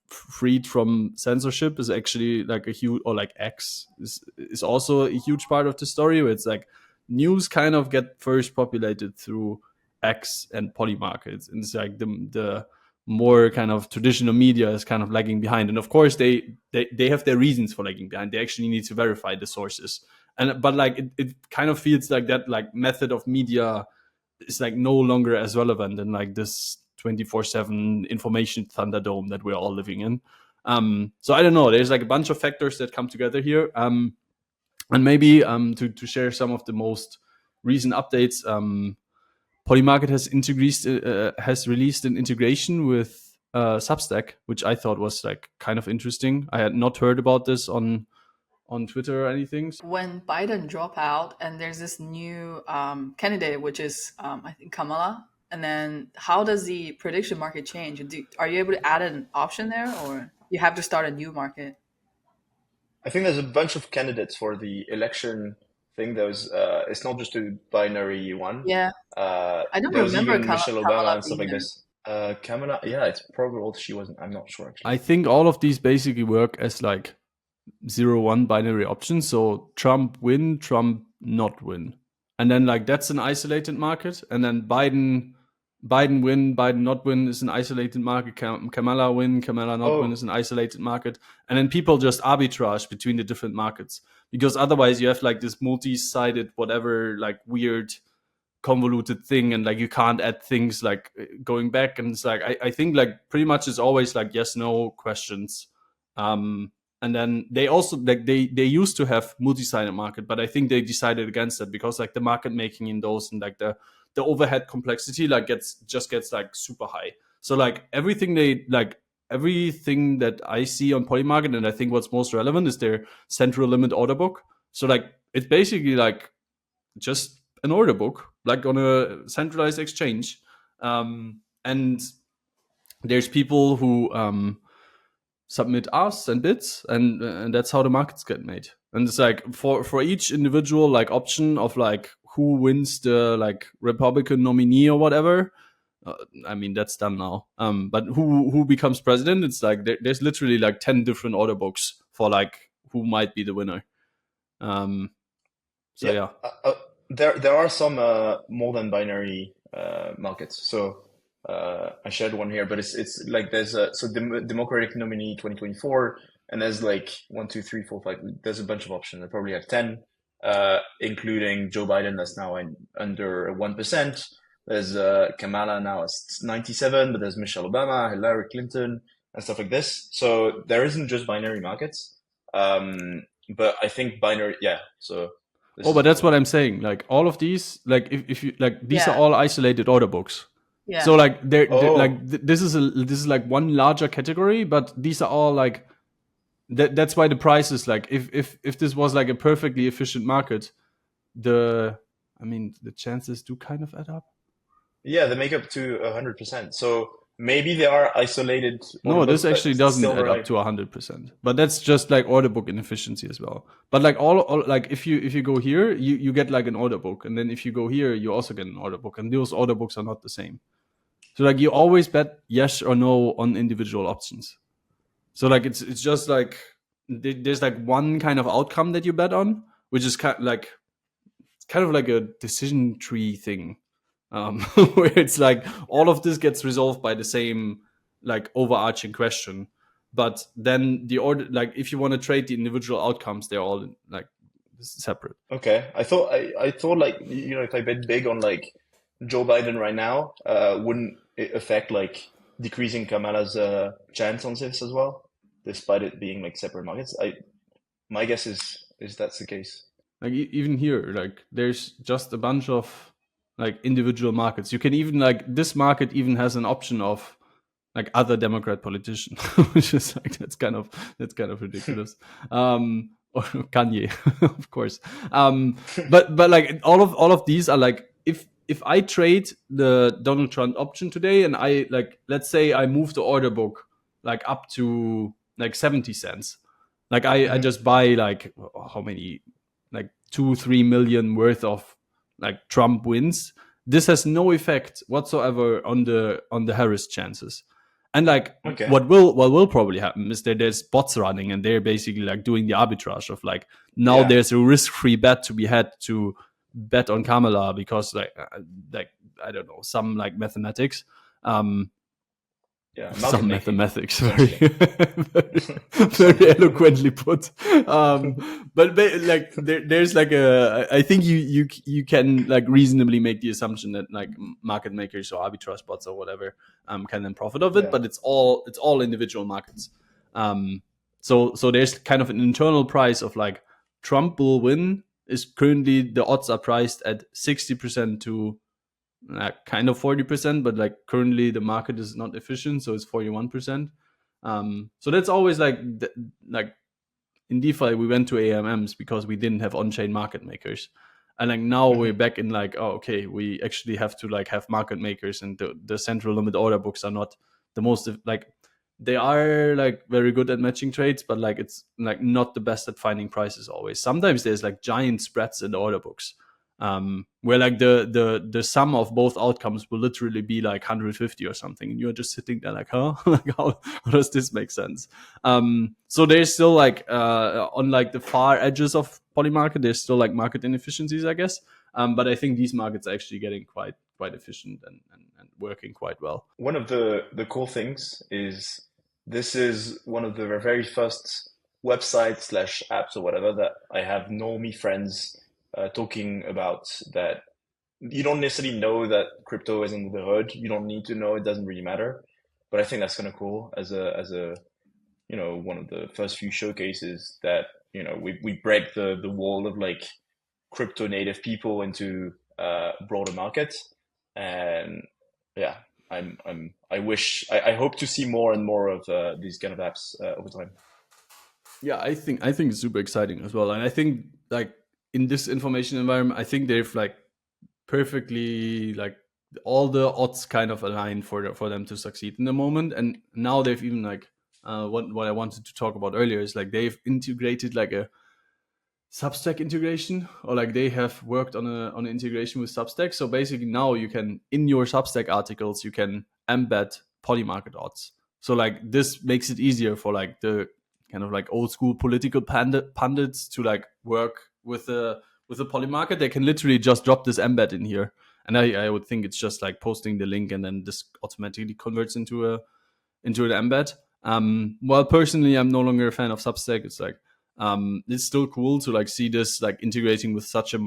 freed from censorship is actually like a huge, or like X is also a huge part of the story, where it's like news kind of get first populated through X and Polymarkets, and it's like the more kind of traditional media is kind of lagging behind, and of course they have their reasons for lagging behind. They actually need to verify the sources, and but like it kind of feels like that like method of media is like no longer as relevant in like this 24/7 information thunderdome that we're all living in. So I don't know. There's like a bunch of factors that come together here. And maybe to share some of the most recent updates, Polymarket has released an integration with Substack, which I thought was like kind of interesting. I had not heard about this on Twitter or anything. When Biden dropped out and there's this new candidate, which is I think Kamala, and then how does the prediction market change? Are you able to add an option there, or you have to start a new market? I think there's a bunch of candidates for the election thing. It's not just a binary one. Yeah, I don't There was remember even Michelle Obama Kamala and stuff being like there. this. Kamala, yeah, it's probable she wasn't. I'm not sure actually. I think all of these basically work as like 0-1 binary options. So Trump win, Trump not win, and then like that's an isolated market. And then Biden win, Biden not win is an isolated market. Kamala win, Kamala not win is Oh, an isolated market. And then people just arbitrage between the different markets, because otherwise you have like this multi-sided whatever like weird convoluted thing, and like you can't add things like going back, and it's like I think like pretty much it's always like yes no questions. And then they also like they used to have multi-sided market, but I think they decided against that because like the market making in those and like the overhead complexity like gets like super high. So like everything that I see on Polymarket, and I think what's most relevant is their central limit order book. So like it's basically like just an order book, like on a centralized exchange. And there's people who submit asks and bids, and that's how the markets get made. And it's like for each individual like option of like who wins the like Republican nominee or whatever. I mean that's done now. But who becomes president? It's like there's literally like 10 different order books for like who might be the winner. So yeah. yeah. There are some more than binary markets. So I shared one here, but it's like there's a Democratic nominee 2024, and there's like 1, 2, 3, 4, 5. There's a bunch of options. I probably have 10, including Joe Biden that's now under 1%. There's Kamala now at 97, but there's Michelle Obama, Hillary Clinton, and stuff like this. So there isn't just binary markets. But I think binary, yeah. So this Oh, is but that's cool. what I'm saying. Like all of these, like if you like, these are Yeah. all isolated order books. So Yeah. like Oh, this is like one larger category, but these are all like that's why the price is like if this was like a perfectly efficient market, the I mean the chances do kind of add up. yeah, they make up to 100%. So maybe they are isolated order No, books, this but actually doesn't still add they're up like, to 100%. But that's just like order book inefficiency as well. But like all like if you go here, you get like an order book, and then if you go here, you also get an order book, and those order books are not the same. So like you always bet yes or no on individual options. So like it's just like there's like one kind of outcome that you bet on, which is kind of like a decision tree thing, where it's like all of this gets resolved by the same like overarching question. But then the order, like if you want to trade the individual outcomes, they're all like separate. okay. I thought like, if I bet big on like Joe Biden right now, wouldn't it affect like decreasing Kamala's chance on this as well, despite it being like separate markets? My guess is that's the case. Like even here, like there's just a bunch of like individual markets. You can even like this market even has an option of like other Democrat politician, which is like that's kind of ridiculous. Or Kanye, of course. But like all of these are like if I trade the Donald Trump option today and I like let's say I move the order book like up to like 70 cents. Like I Hmm. just buy like how many like 2-3 million worth of like Trump wins. This has no effect whatsoever on the Harris chances. And like Okay. what will probably happen is that there's bots running and they're basically like doing the arbitrage of like now Yeah. there's a risk-free bet to be had to bet on Kamala because like I don't know some like mathematics. Um, Yeah. Market some making, mathematics very essentially. very eloquently put. But like there's like a I think you can like reasonably make the assumption that like market makers or arbitrage bots or whatever can then profit of it, Yeah. but it's all individual markets. um so there's kind of an internal price of like Trump will win is currently the odds are priced at 60% to kind of 40%, but like currently the market is not efficient, so it's 41%. So that's always like in DeFi we went to AMMs because we didn't have on-chain market makers, and like now we're Hmm. back in like oh okay we actually have to like have market makers, and the central limit order books are not the most like they are like very good at matching trades, but like it's like not the best at finding prices always. Sometimes there's like giant spreads in the order books, where like the sum of both outcomes will literally be like 150 or something, and you're just sitting there like, huh, like how does this make sense? So there's still like on like the far edges of Polymarket, there's still like market inefficiencies, I guess. But I think these markets are actually getting quite efficient and working quite well. One of the cool things is this is one of the very first websites slash apps or whatever that I have normie friends talking about that you don't necessarily know that crypto is in the hood. You don't need to know. It doesn't really matter. But I think that's kind of cool as a one of the first few showcases that we break the wall of like crypto native people into broader markets. And yeah, I hope to see more and more of these kind of apps over time. Yeah, I think it's super exciting as well, and I think like in this information environment, I think they've like perfectly like all the odds kind of aligned for them to succeed in the moment. And now they've even like what I wanted to talk about earlier is like they've integrated like a Substack integration, or like they have worked on an integration with Substack. So basically now you can in your Substack articles you can embed Polymarket odds. So like this makes it easier for like the kind of like old school political pundits to like work with the Polymarket. They can literally just drop this embed in here, and I would think it's just like posting the link and then this automatically converts into an embed. Well, personally, I'm no longer a fan of Substack. It's like it's still cool to like see this like integrating with such a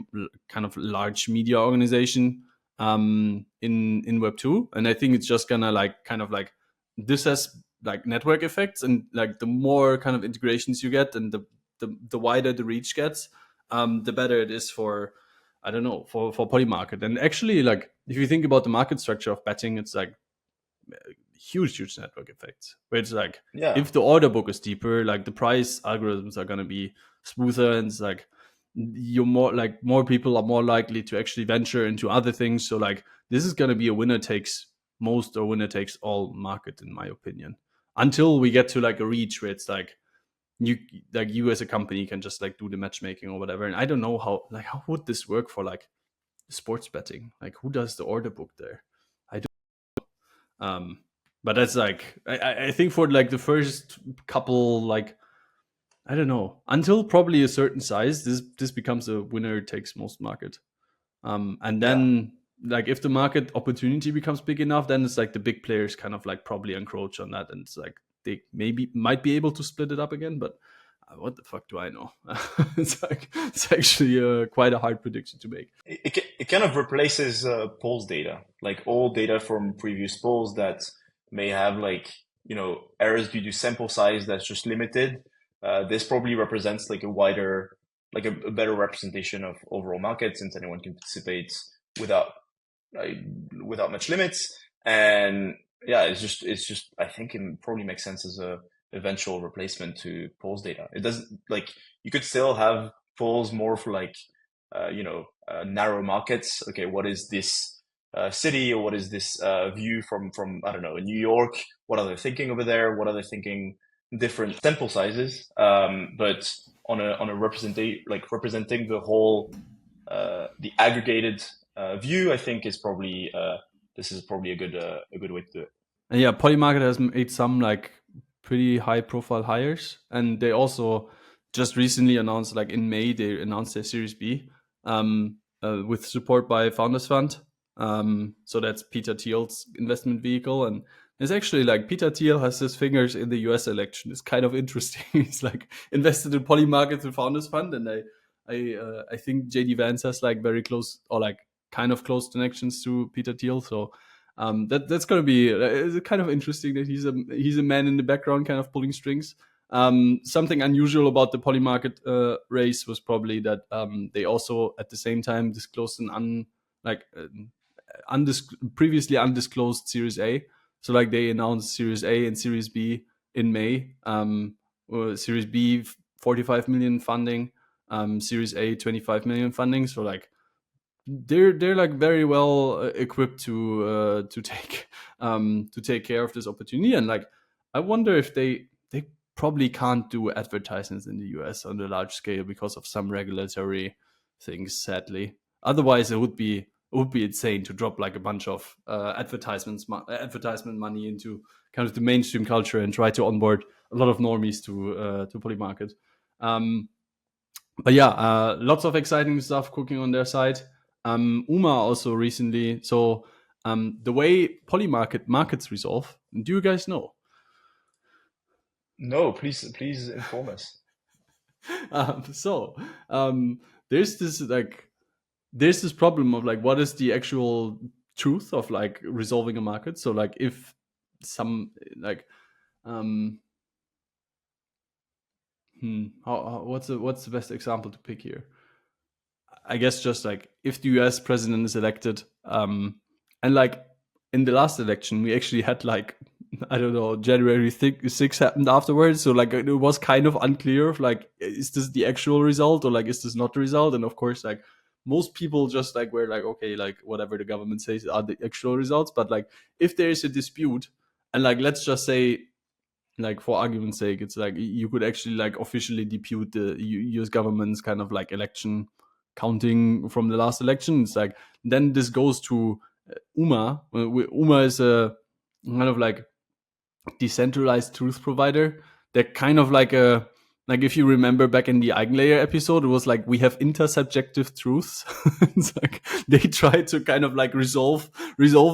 kind of large media organization. in Web 2, and I think it's just gonna like kind of like this has like network effects, and like the more kind of integrations you get, and the wider the reach gets, the better it is for, I don't know, for Polymarket. And actually, like if you think about the market structure of betting, it's like huge network effects. Where it's like Yeah. if the order book is deeper, like the price algorithms are gonna be smoother, and it's like you're more people are more likely to actually venture into other things. So like this is gonna be a winner takes most or winner takes all market, in my opinion. Until we get to like a reach where it's like you as a company can just like do the matchmaking or whatever. And I don't know how would this work for like sports betting? Like who does the order book there? I don't. But that's like I think for like the first couple, like I don't know, until probably a certain size, this becomes a winner takes most market. And Yeah. then like if the market opportunity becomes big enough, then it's like the big players kind of like probably encroach on that, and it's like they maybe might be able to split it up again, but what the fuck do I know? It's actually quite a hard prediction to make. It kind of replaces polls data, like all data from previous polls that may have like, errors due to sample size that's just limited. This probably represents like a wider, like a better representation of overall market, since anyone can participate without without much limits. And yeah, it's just I think it probably makes sense as a eventual replacement to polls data. It doesn't, like, you could still have polls more for like narrow markets. Okay, what is this city, or what is this view from I don't know, New York? What are they thinking over there? What are they thinking? Different sample sizes, but on a representing the whole the aggregated view, I think is probably this is probably a good way to do it. And yeah, Polymarket has made some like pretty high profile hires, and they also just recently announced, like in May, they announced their Series B with support by Founders Fund. So that's Peter Thiel's investment vehicle, and it's actually like Peter Thiel has his fingers in the US election. It's kind of interesting. He's like invested in Polymarket through Founders Fund, and I think JD Vance has like very close or like kind of close connections to Peter Thiel. So that's going to be it's kind of interesting that he's a man in the background, kind of pulling strings. Something unusual about the Polymarket race was probably that they also at the same time disclosed an previously undisclosed Series A. So like they announced Series A and Series B in May. Series B 45 million funding, Series A 25 million funding. So like they're like very well equipped to take care of this opportunity. And like I wonder if they probably can't do advertisements in the US on a large scale because of some regulatory things, sadly. Otherwise it would be insane to drop like a bunch of advertisement money into kind of the mainstream culture and try to onboard a lot of normies to Polymarket. But yeah, lots of exciting stuff cooking on their side. UMA also recently. So the way Polymarket markets resolve, do you guys know? No, please inform us. So there's this problem of like what is the actual truth of like resolving a market. So like if some like what's the best example to pick here? I guess just like if the US president is elected, and like in the last election, we actually had like, I don't know, January 6th happened afterwards. So like it was kind of unclear of like, is this the actual result or like, is this not the result? And of course, like most people just like were like, okay, like whatever the government says are the actual results. But like if there is a dispute, and like let's just say, like for argument's sake, it's like you could actually like officially dispute the US government's kind of like election counting from the last election. It's like then this goes to UMA. UMA is a kind of like decentralized truth provider. They're kind of like a, like if you remember back in the Eigenlayer episode, it was like we have intersubjective truths. It's like they try to kind of like resolve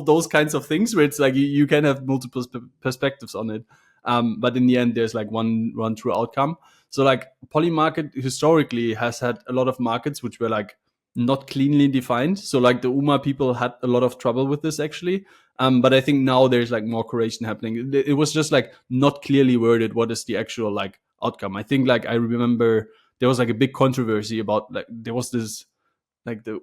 those kinds of things where it's like you can have multiple perspectives on it. But in the end, there's like one true outcome. So like Polymarket historically has had a lot of markets which were like not cleanly defined. So like the UMA people had a lot of trouble with this actually. But I think now there's like more curation happening. It was just like not clearly worded what is the actual like outcome. I think like I remember there was like a big controversy about like there was this like the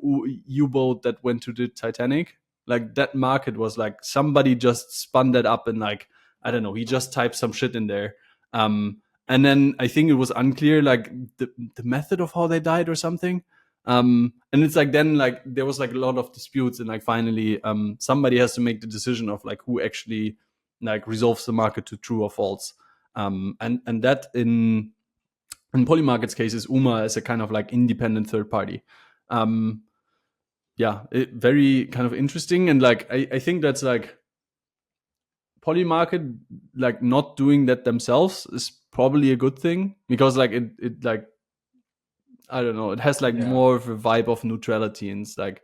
U-boat that went to the Titanic. Like that market was like somebody just spun that up and like I don't know, he just typed some shit in there. And then I think it was unclear like the method of how they died or something. And it's like then like there was like a lot of disputes and like finally somebody has to make the decision of like who actually like resolves the market to true or false. And that in Polymarket's case is UMA as a kind of like independent third party. Um, very kind of interesting. And like, I think that's like Polymarket, like not doing that themselves is probably a good thing because like it like, I don't know, it has like Yeah. more of a vibe of neutrality and it's like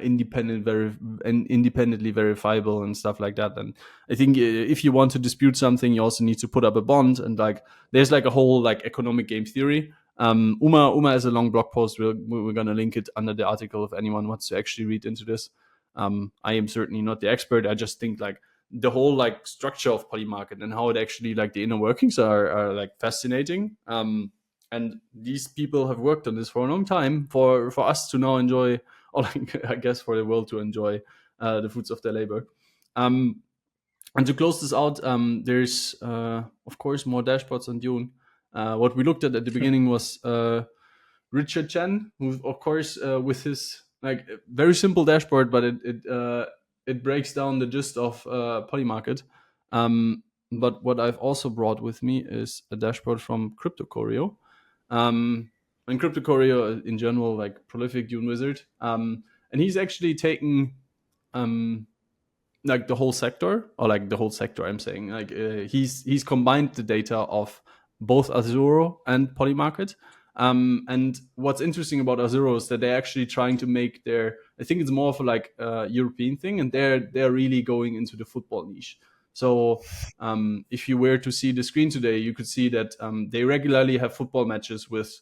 independently verifiable and stuff like that. And I think if you want to dispute something, you also need to put up a bond and like there's like a whole like economic game theory. Uma has a long blog post. We're gonna link it under the article if anyone wants to actually read into this. I am certainly not the expert. I just think like the whole like structure of Polymarket and how it actually like the inner workings are like fascinating. And these people have worked on this for a long time for us to now enjoy, or like, I guess for the world to enjoy the fruits of their labor. And to close this out, there's of course more dashboards on Dune. What we looked at the beginning was Richard Chen, who of course with his like very simple dashboard, but it breaks down the gist of Polymarket. But what I've also brought with me is a dashboard from Crypto Choreo. And Crypto Choreo in general, like prolific Dune wizard. And he's actually taken like the whole sector, or like the whole sector. I'm saying like he's combined the data of both Azuro and Polymarket. And what's interesting about Azuro is that they're actually trying to make their. I think it's more of a like European thing, and they're really going into the football niche. So if you were to see the screen today, you could see that they regularly have football matches with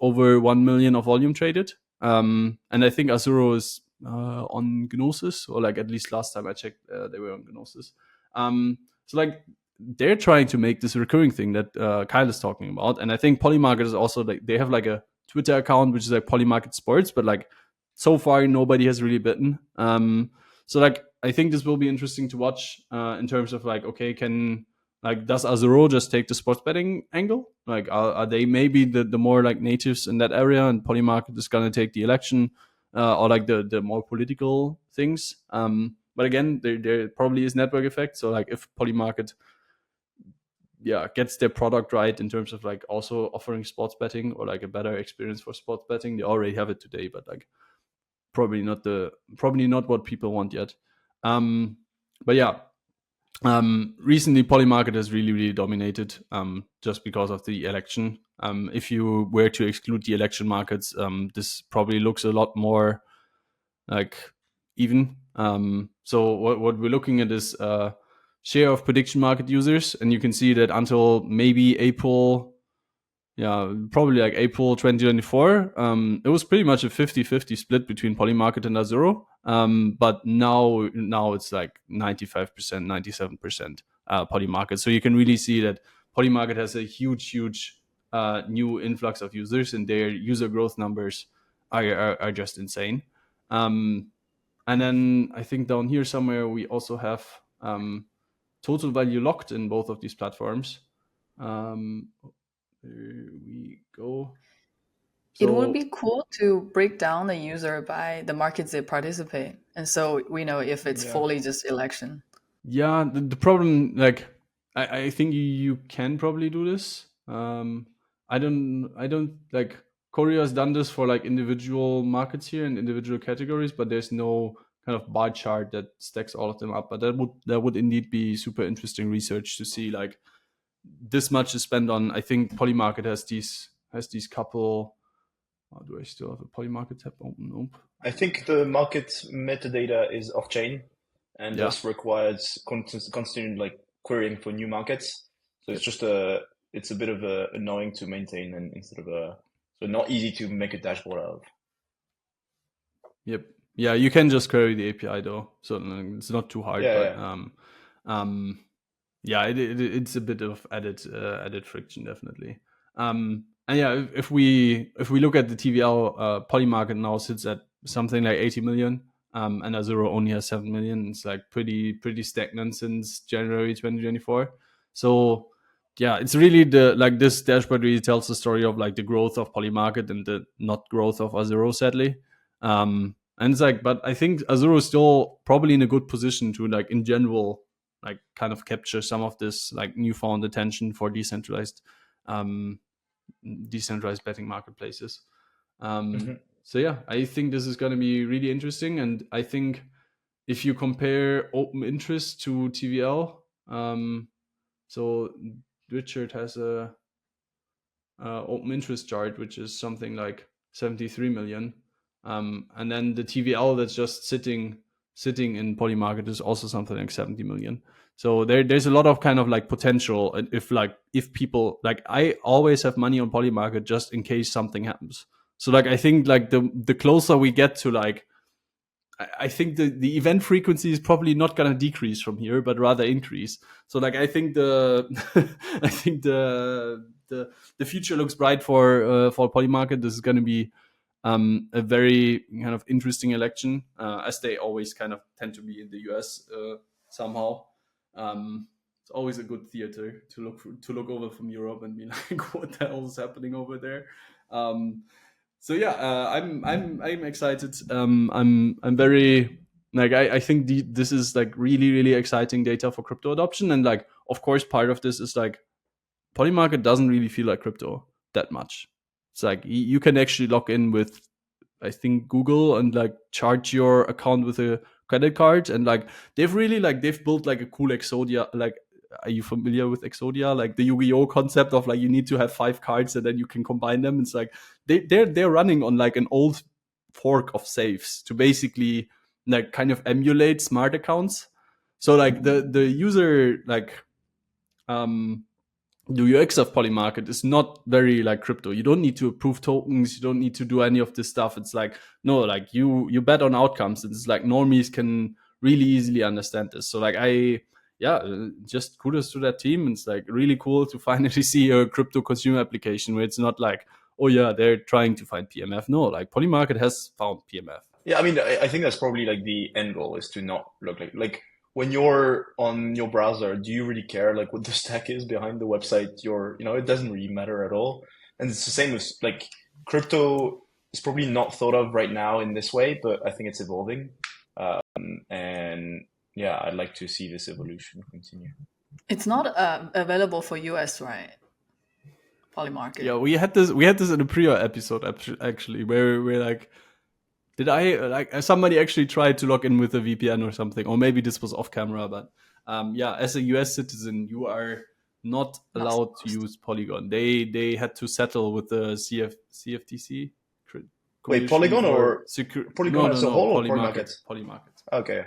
over 1 million of volume traded. And I think Azuro is on Gnosis, or like at least last time I checked, they were on Gnosis. So like they're trying to make this recurring thing that Kyle is talking about, and I think Polymarket is also like they have like a Twitter account which is like Polymarket Sports, but like so far nobody has really bitten. So like I think this will be interesting to watch in terms of like okay, can like does Azuro just take the sports betting angle? Like are they maybe the more like natives in that area, and Polymarket is gonna take the election or like the more political things. But again, there probably is network effect. So like if Polymarket gets their product right in terms of like also offering sports betting or like a better experience for sports betting, they already have it today, but like probably not what people want yet. But yeah, recently Polymarket has really dominated just because of the election. If you were to exclude the election markets, this probably looks a lot more like even. So what we're looking at is share of prediction market users, and you can see that until maybe April, probably like April 2024, it was pretty much a 50-50 split between Polymarket and Azuro. But now it's like 95%, 97% Polymarket. So you can really see that Polymarket has a huge new influx of users, and their user growth numbers are just insane. And then I think down here somewhere we also have total value locked in both of these platforms. There we go. It would be cool to break down the user by the markets they participate, and so we know if it's fully just election. Yeah, the problem, like, I think you can probably do this. I don't like Korea has done this for like individual markets here and individual categories, but there's no kind of bar chart that stacks all of them up. But that would indeed be super interesting research to see like this much is spent on. I think Polymarket has these couple. Oh, do I still have a Polymarket tab open? Nope. I think the market metadata is off chain and Yeah. thus requires constant like querying for new markets. So it's just it's a bit of a annoying to maintain and instead of so not easy to make a dashboard out of. Yep. Yeah, you can just query the API though, so it's not too hard. Yeah, But yeah. yeah, it's a bit of added friction, definitely. And yeah, if we look at the TVL, Polymarket now sits at something like 80 million, and Azuro only has 7 million. It's like pretty stagnant since January 2024. So yeah, it's really this dashboard really tells the story of like the growth of Polymarket and the not growth of Azuro, sadly. And it's like, but I think Azuro is still probably in a good position to like in general like kind of capture some of this like newfound attention for um, decentralized betting marketplaces. Hmm. So yeah, I think this is going to be really interesting, and I think if you compare open interest to TVL, so Richard has a open interest chart, which is something like 73 million. And then the TVL that's just sitting in Polymarket is also something like 70 million. So there's a lot of kind of like potential if people like I always have money on Polymarket just in case something happens. So like I think like the closer we get to like I think the event frequency is probably not going to decrease from here, but rather increase. So like I think I think the future looks bright for Polymarket. This is going to be a very kind of interesting election, as they always kind of tend to be in the US somehow. It's always a good theater to look over from Europe and be like, what the hell is happening over there? So yeah, I'm excited. I'm very like I think this is like really exciting data for crypto adoption, and like of course part of this is like Polymarket doesn't really feel like crypto that much. It's like you can actually log in with I think Google and like charge your account with a credit card, and like they've built like a cool Exodia. Like, are you familiar with Exodia? Like the Yu-Gi-Oh concept of like you need to have 5 cards and then you can combine them. It's like they're running on like an old fork of safes to basically like kind of emulate smart accounts. So like the user um the UX of Polymarket is not very like crypto. You don't need to approve tokens. You don't need to do any of this stuff. It's like no, like you bet on outcomes. It's like normies can really easily understand this. So like just kudos to that team. It's like really cool to finally see a crypto consumer application where it's not like oh yeah they're trying to find PMF. No, like Polymarket has found PMF. Yeah, I mean, I think that's probably like the end goal is to not look like when you're on your browser, do you really care like what the stack is behind the website? It doesn't really matter at all. And it's the same with like crypto is probably not thought of right now in this way, but I think it's evolving. And yeah, I'd like to see this evolution continue. It's not available for US, right? Polymarket. Yeah, we had this in a prior episode actually where we're like did I like somebody actually tried to log in with a VPN or something, or maybe this was off camera? But yeah, as a US citizen, you are not Not allowed to supposed. use Polygon. They had to settle with the CFTC Wait, Commission Polygon for or secure. Polygon as a No, whole or Polymarket. Polymarket? Polymarket. Okay.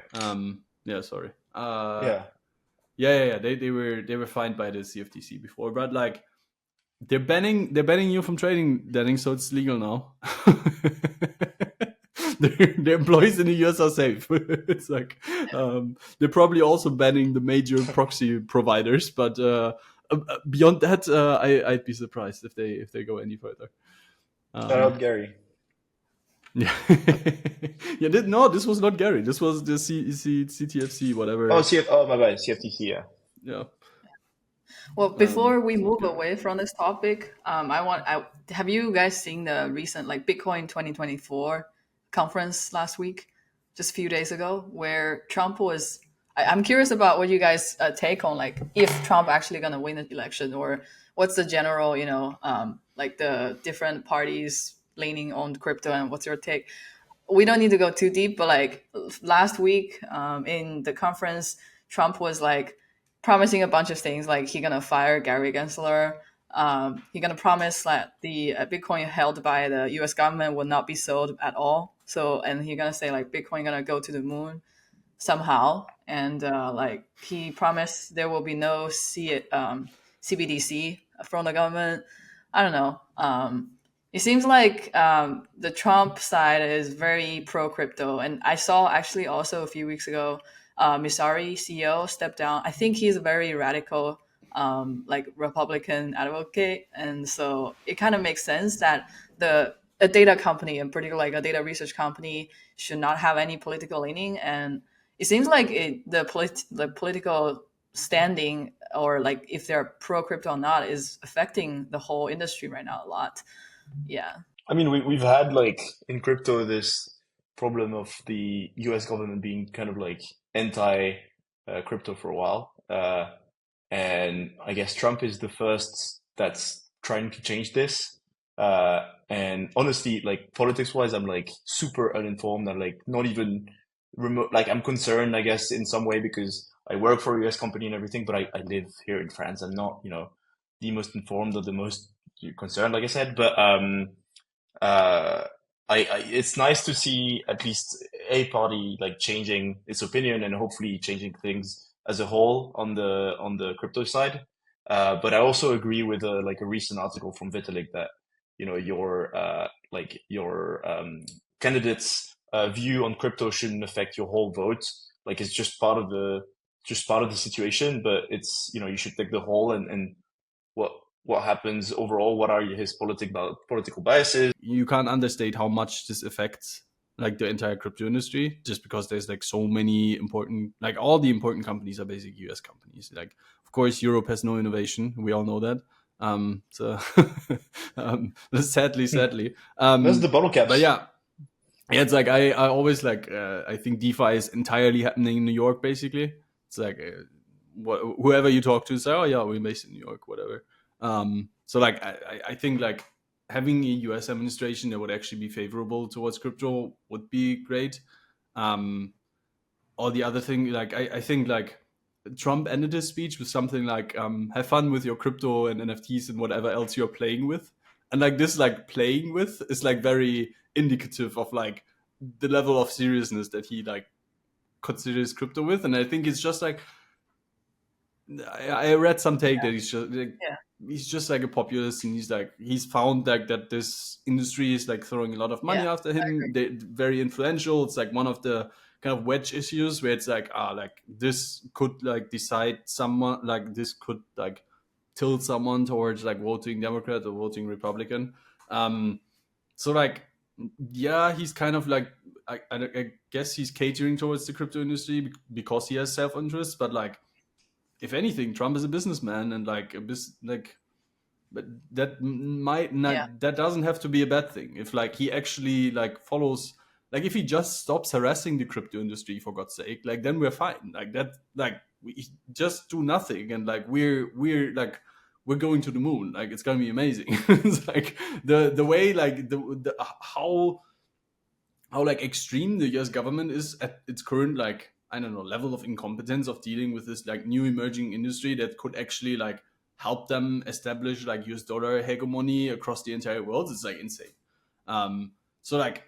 Yeah, sorry. Yeah. Yeah. They were fined by the CFTC before, but like they're banning you from trading, Denning, so it's legal now. Their employees in the US are safe. It's like they're probably also banning the major proxy providers, but beyond that, I'd be surprised if they go any further. Shout out Gary. Yeah, yeah. No, this was not Gary. This was the CTFC, Oh, whatever. my bad, CFTC. Yeah. Yeah. Well, before we move Okay. away from this topic, have you guys seen the recent like Bitcoin 2024 conference last week, just a few days ago, where Trump was? I'm curious about what you guys take on like if Trump actually going to win the election, or what's the general, like the different parties leaning on crypto, and what's your take? We don't need to go too deep, but like last week in the conference, Trump was like promising a bunch of things, like he gonna fire Gary Gensler. He gonna promise that the Bitcoin held by the U.S. government will not be sold at all. So, and he gonna say like Bitcoin gonna go to the moon somehow, and like he promised there will be no CBDC from the government. I don't know. It seems like the Trump side is very pro crypto, and I saw actually also a few weeks ago, Missouri CEO stepped down. I think he's a very radical, like Republican advocate, and so it kind of makes sense that the a data company, in particular, like a data research company, should not have any political leaning. And it seems like the political standing, or like if they're pro crypto or not, is affecting the whole industry right now a lot. Yeah. I mean, we've had like in crypto this problem of the US government being kind of like anti crypto for a while. And I guess Trump is the first that's trying to change this. And honestly, like politics wise, I'm like super uninformed. I'm like not even remote. Like I'm concerned, I guess, in some way because I work for a US company and everything, but I live here in France. I'm not, the most informed or the most concerned, like I said. But uh, it's nice to see at least a party like changing its opinion and hopefully changing things as a whole on the crypto side. But I also agree with like a recent article from Vitalik that your candidate's view on crypto shouldn't affect your whole vote. Like it's just part of the situation, but it's you should take the whole and what what happens overall. What are his political biases? You can't understate how much this affects like the entire crypto industry, just because there's like so many important, like all the important companies are basically US companies. Like of course Europe has no innovation, we all know that. So sadly. That's the bottle But caps. yeah, it's like I always like I think DeFi is entirely happening in New York. Basically, it's like whoever you talk to say, oh yeah, we're based in New York, whatever. So like I think like having a US administration that would actually be favorable towards crypto would be great. Um, or the other thing, like I think like Trump ended his speech with something like have fun with your crypto and NFTs and whatever else you're playing with. And like this like playing with is like very indicative of like the level of seriousness that he like considers crypto with. And I think it's just like I read some take that Yeah. he's just like a populist, and he's found like that this industry is like throwing a lot of money Yeah. after I him. agree. They're very influential. It's like one of the kind of wedge issues where it's like like this could like decide someone, like this could like tilt someone towards like voting Democrat or voting Republican. So like yeah, he's kind of like I guess he's catering towards the crypto industry because he has self interest, but like if anything, Trump is a businessman, and like but that might Yeah. not, that doesn't have to be a bad thing. If like he actually like follows, like if he just stops harassing the crypto industry for God's sake, like then we're fine. Like that, like we just do nothing, and like we're like we're going to the moon. Like it's gonna be amazing. It's like the way like the how like extreme the US government is at its current like I don't know level of incompetence of dealing with this like new emerging industry that could actually like help them establish like US dollar hegemony across the entire world. It's like insane. So like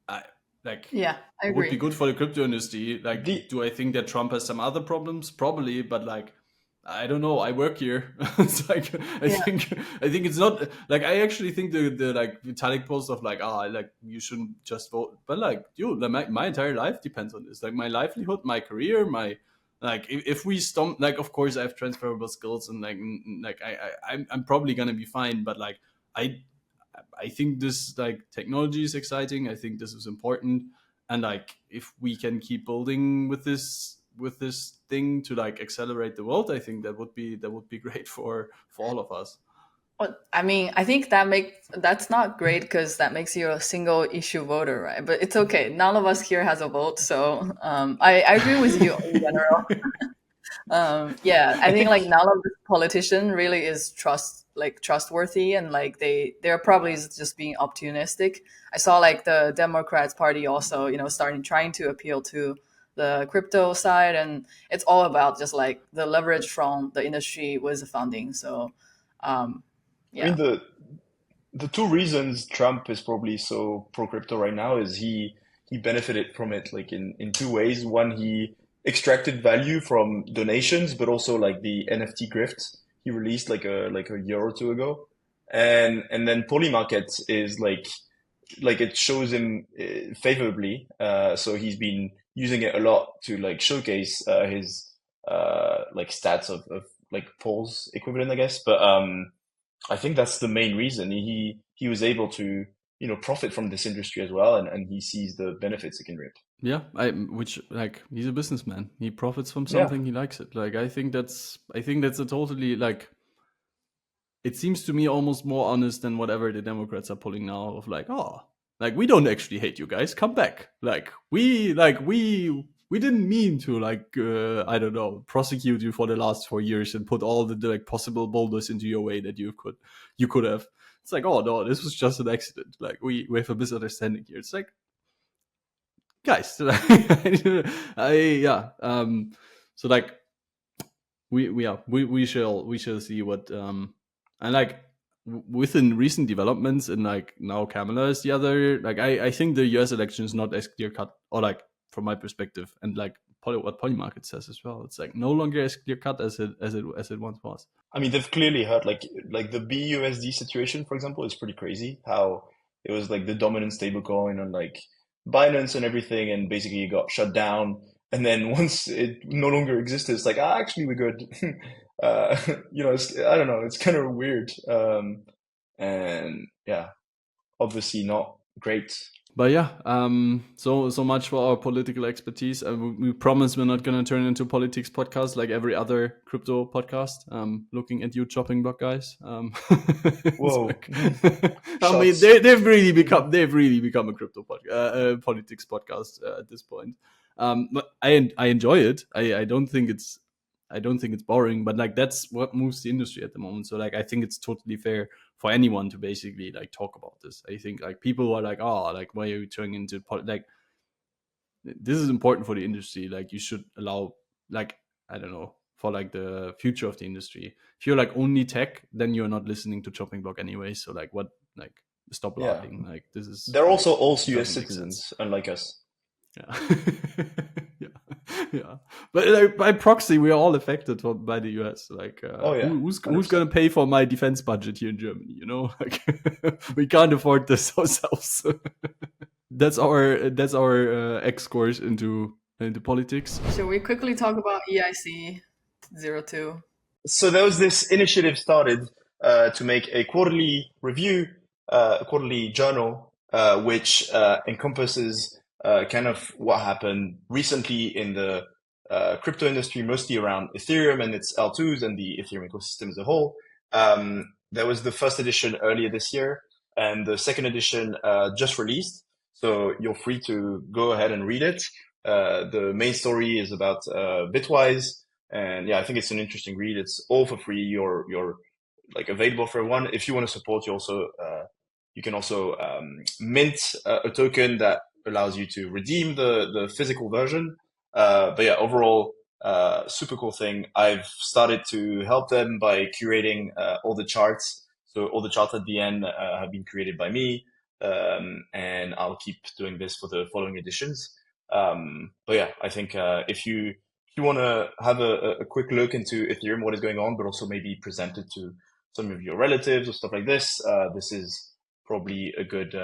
I like Yeah. I it would be agree. good for the crypto industry. Like, The do I think that Trump has some other problems? Probably, but like I don't know. I work here. It's like Yeah. I think it's not like I actually think the like Vitalik post of like like you shouldn't just vote, but like dude, like, my entire life depends on this. Like my livelihood, my career, my like if we stomp, like of course I have transferable skills, and like I'm probably gonna be fine, but like I I think this like technology is exciting. I think this is important, and like if we can keep building with this thing to like accelerate the world, I think that would be great for all of us. Well, I mean, I think that's not great because that makes you a single issue voter, right? But it's okay. None of us here has a vote, so I agree with you in general. Yeah, I think like none of the politician really is trustworthy, and like they're probably just being opportunistic. I saw like the Democrats party also, starting trying to appeal to the crypto side, and it's all about just like the leverage from the industry with the funding. So um I mean yeah. the two reasons Trump is probably so pro crypto right now is he benefited from it like in two ways. One, he extracted value from donations, but also like the NFT grift he released like a year or two ago. and then Polymarket is like it shows him favorably. So he's been using it a lot to like showcase his like stats of like Paul's equivalent, I guess. But I think that's the main reason he was able to profit from this industry as well, and he sees the benefits it can reap. Yeah, which like he's a businessman. He profits from Yeah. something. He likes it. Like I think that's a totally like. It seems to me almost more honest than whatever the Democrats are pulling now. Of like, oh, like we don't actually hate you guys. Come back. We didn't mean to like I don't know, prosecute you for the last 4 years and put all the like possible boulders into your way that you could have. It's like, oh no, this was just an accident. Like we have a misunderstanding here. It's like, guys, yeah. So like we shall see what and like within recent developments, and like now Kamala is the other. Like I think the U.S. election is not as clear cut, or like from my perspective, and like what Polymarket says as well. It's like no longer as clear cut as it once was. I mean, they've clearly heard like the BUSD situation, for example, is pretty crazy. How it was like the dominant stablecoin on like Binance and everything, and basically it got shut down. And then once it no longer existed, it's like, actually we're good. I don't know, it's kind of weird. And yeah, obviously not great. But yeah, so much for our political expertise. We promise we're not going to turn into politics podcast like every other crypto podcast. Looking at you, chopping block guys. Whoa! I mean, they've really become a crypto politics podcast at this point. But I enjoy it. I don't think it's boring, but like that's what moves the industry at the moment. So like I think it's totally fair for anyone to basically like talk about this. I think like people who are like, oh, like why are you turning into like this is important for the industry. Like you should allow, like, I don't know, for like the future of the industry. If you're like only tech, then you're not listening to chopping block anyway. So like what, like stop laughing. Like this is, they're like, also all US citizens, unlike us. Yeah. Yeah. But like, by proxy, we are all affected by the US. Like, who's going to pay for my defense budget here in Germany? You know, like we can't afford this ourselves. That's our X course into politics. Should we quickly talk about EIC 02? So there was this initiative started to make a quarterly review, a quarterly journal, which encompasses kind of what happened recently in the crypto industry, mostly around Ethereum and its L2s and the Ethereum ecosystem as a whole. There was the first edition earlier this year, and the second edition just released. So you're free to go ahead and read it. The main story is about Bitwise, and yeah, I think it's an interesting read. It's all for free. You're like available for everyone. If you want to support, you can also mint a token that allows you to redeem the physical version. But yeah, overall, super cool thing. I've started to help them by curating all the charts. So all the charts at the end have been created by me, and I'll keep doing this for the following editions. But yeah, I think if you want to have a quick look into Ethereum, what is going on, but also maybe present it to some of your relatives or stuff like this, this is probably a good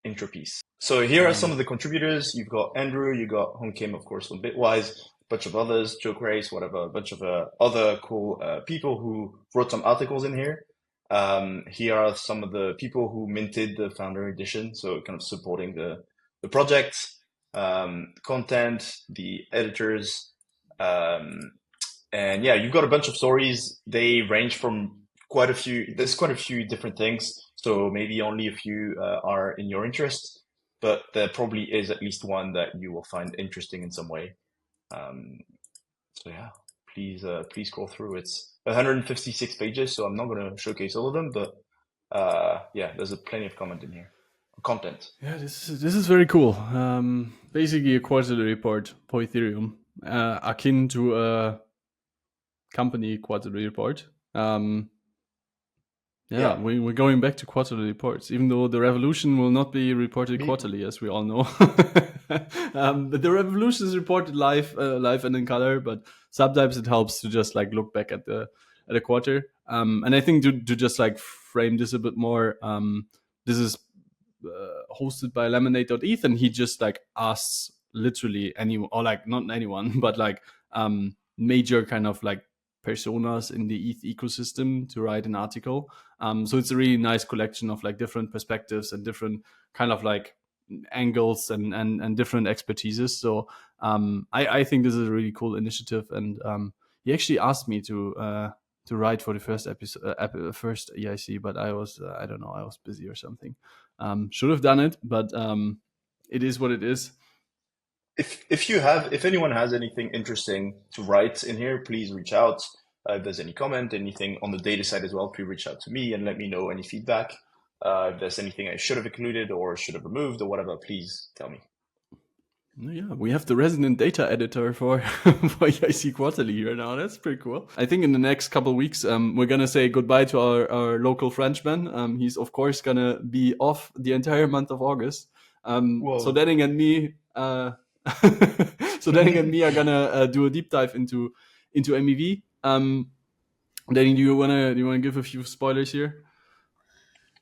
intro piece. So here are some of the contributors. You've got Andrew, you got Hong Kim, of course, from Bitwise, a bunch of others, Joke Race, whatever, a bunch of other cool people who wrote some articles in here. Here are some of the people who minted the founder edition, so kind of supporting the project, content, the editors, and yeah, you've got a bunch of stories. They range from there's quite a few different things, so maybe only a few are in your interest, but there probably is at least one that you will find interesting in some way. So yeah, please scroll through. It's 156 pages, so I'm not going to showcase all of them, but yeah, there's plenty of content. Yeah, this is very cool. Basically a quarterly report for Ethereum, akin to a company quarterly report. Yeah, we're going back to quarterly reports, even though the revolution will not be reported quarterly, as we all know. But the revolution is reported live and in color. But sometimes it helps to just like look back at the quarter. And I think to just like frame this a bit more, this is hosted by lemonade.eth, and he just like asks literally anyone, or like not anyone, but like major kind of like personas in the ETH ecosystem to write an article. So it's a really nice collection of like different perspectives and different kind of like angles and different expertises. So I think this is a really cool initiative, and he actually asked me to write for the first episode, first EIC, but I was I don't know, I was busy or something. Should have done it, but it is what it is. If anyone has anything interesting to write in here, please reach out. If there's any comment, anything on the data side as well, please reach out to me and let me know any feedback. If there's anything I should have included or should have removed or whatever, please tell me. Yeah, we have the resident data editor for for EIC Quarterly here now. That's pretty cool. I think in the next couple of weeks, we're gonna say goodbye to our local Frenchman. He's of course gonna be off the entire month of August. So Denning and me, are gonna do a deep dive into MEV. Denning, do you wanna give a few spoilers here?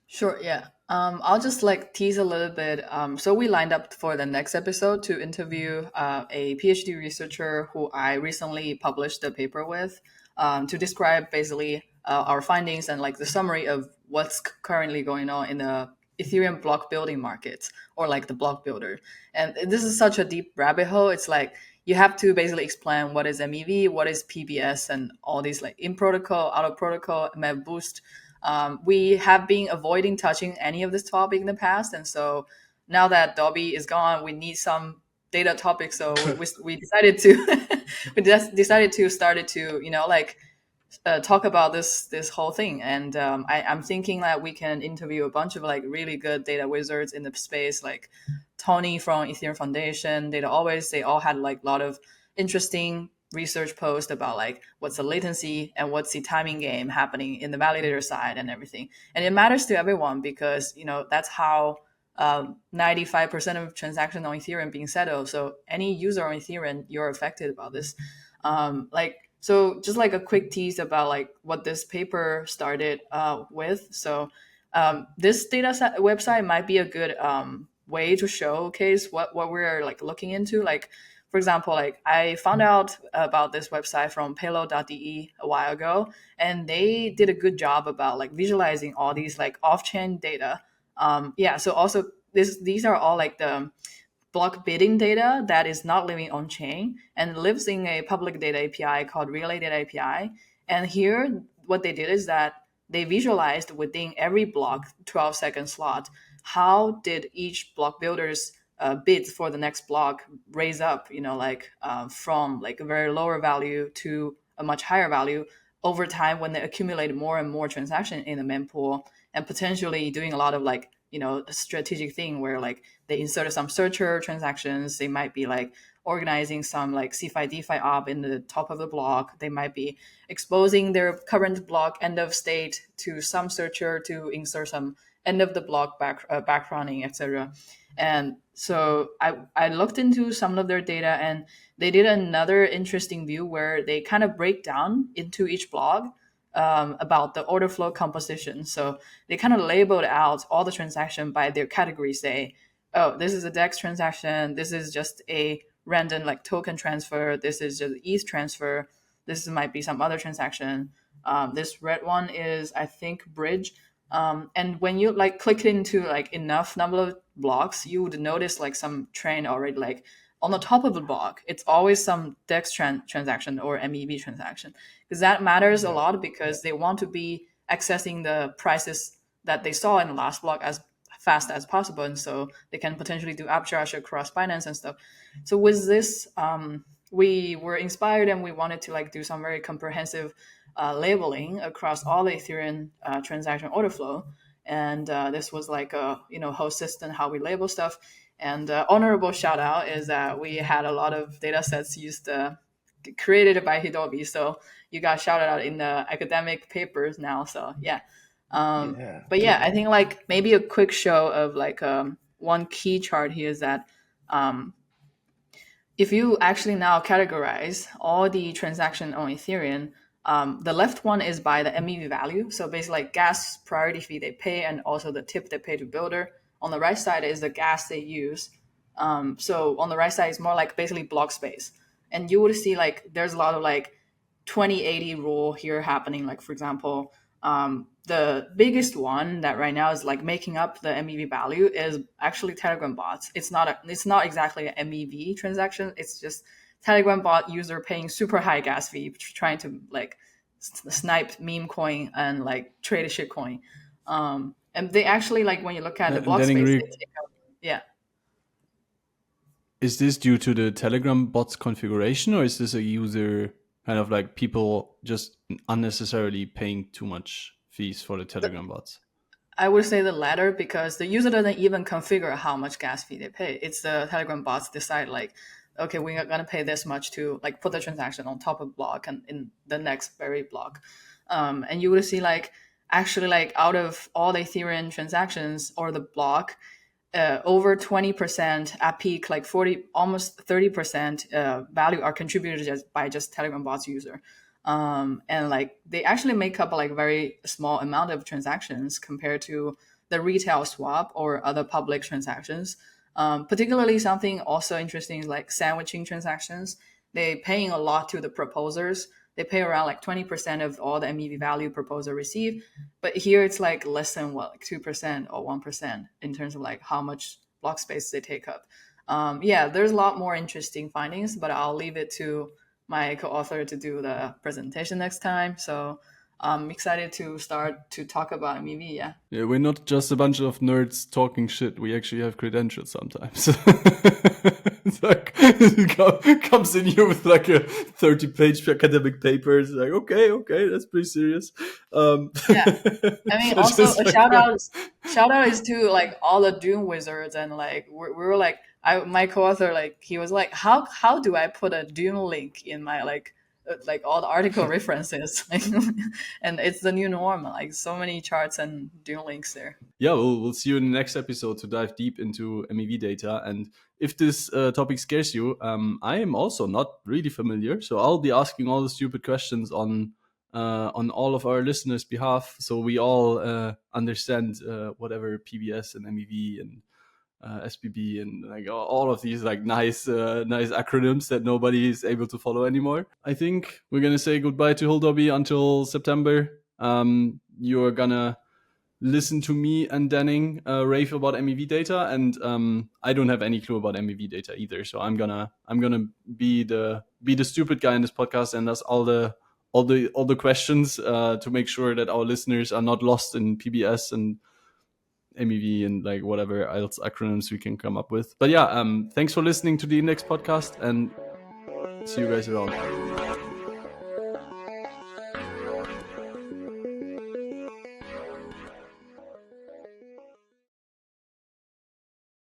Sure, yeah. I'll just like tease a little bit. So we lined up for the next episode to interview a PhD researcher who I recently published a paper with, to describe basically our findings and like the summary of what's currently going on in the Ethereum block building market, or like the block builder. And this is such a deep rabbit hole. It's like you have to basically explain what is MEV, what is PBS, and all these like in protocol, out of protocol, map boost. We have been avoiding touching any of this topic in the past, and so now that Dobby is gone, we need some data topics. So we decided to decided to start it to talk about this whole thing. And I'm thinking that we can interview a bunch of like really good data wizards in the space, like Tony from Ethereum Foundation, Data Always. They all had like a lot of interesting research post about like what's the latency and what's the timing game happening in the validator side and everything. And it matters to everyone because that's how 95% of transactions on Ethereum being settled. So any user on Ethereum, you're affected about this. So just like a quick tease about like what this paper started with. So this data set website might be a good way to showcase what we're like looking into. Like, for example, like I found out about this website from payload.de a while ago, and they did a good job about like visualizing all these like off-chain data. So also these are all like the block bidding data that is not living on chain and lives in a public data API called Relay Data API. And here, what they did is that they visualized within every block 12-second slot, how did each block builder's bids for the next block raise up, from like a very lower value to a much higher value over time when they accumulate more and more transaction in the mempool, and potentially doing a lot of like, a strategic thing where like they inserted some searcher transactions. They might be like organizing some like CeFi DeFi op in the top of the block. They might be exposing their current block end of state to some searcher to insert some end of the block back running, etc. And so I looked into some of their data, and they did another interesting view where they kind of break down into each block about the order flow composition. So they kind of labeled out all the transaction by their category. Say, oh, this is a DEX transaction. This is just a random like token transfer. This is just ETH transfer. This might be some other transaction. This red one is, I think, bridge. And when you like click into like enough number of blocks, you would notice like some trend already like on the top of the block. It's always some DEX transaction or MEV transaction, because that matters a lot because they want to be accessing the prices that they saw in the last block as fast as possible. And so they can potentially do arbitrage across Binance and stuff. So with this, we were inspired and we wanted to like do some very comprehensive labeling across all the Ethereum transaction order flow. And this was like a whole system how we label stuff. And honorable shout out is that we had a lot of data sets used created by Hidobi, so you got shouted out in the academic papers now. So yeah. But yeah, I think like maybe a quick show of like one key chart here is that if you actually now categorize all the transaction on Ethereum The left one is by the MEV value. So basically like gas priority fee they pay and also the tip they pay to builder. On the right side is the gas they use. So on the right side is more like basically block space. And you would see like there's a lot of like 2080 rule here happening. Like for example, the biggest one that right now is like making up the MEV value is actually Telegram bots. It's not exactly an MEV transaction. It's just Telegram bot user paying super high gas fee, trying to like snipe meme coin and like trade a shit coin. And they actually like when you look at the And block then space, Ingrid, they take out, yeah. is this due to the Telegram bots configuration, or is this a user kind of like people just unnecessarily paying too much fees for the Telegram bots? I would say the latter because the user doesn't even configure how much gas fee they pay. It's the Telegram bots decide like, okay, we're gonna pay this much to like put the transaction on top of block and in the next buried block. And you will see like actually like out of all the Ethereum transactions or the block, over 20% at peak, like 40, almost 30% value are contributed by just Telegram bots user. And like they actually make up like a very small amount of transactions compared to the retail swap or other public transactions. Particularly something also interesting is like sandwiching transactions. They paying a lot to the proposers. They pay around like 20% of all the MEV value proposer receive. But here it's like less than what, like 2% or 1% in terms of like how much block space they take up. Yeah, there's a lot more interesting findings, but I'll leave it to my co-author to do the presentation next time. So I'm excited to start to talk about MEV. Yeah. Yeah, we're not just a bunch of nerds talking shit. We actually have credentials sometimes. It's like it comes in here with like a 30-page academic paper. It's like, okay, that's pretty serious. Yeah. I mean, also a shout out is to like all the Doom wizards and like we were like my co-author like he was like how do I put a Doom link in my like all the article references and it's the new norm, like so many charts and Doom links there. Yeah, we'll see you in the next episode to dive deep into MEV data. And if this topic scares you, I am also not really familiar, so I'll be asking all the stupid questions on all of our listeners' behalf, so we all understand whatever PBS and MEV and SPB and like all of these like nice acronyms that nobody is able to follow anymore. I think we're gonna say goodbye to Huldobby until September. You're gonna listen to me and Denning rave about MEV data, and I don't have any clue about MEV data either. So I'm gonna be the stupid guy in this podcast and ask all the questions to make sure that our listeners are not lost in PBS and MEV and like whatever else acronyms we can come up with. But yeah, thanks for listening to the Index podcast, and see you guys around.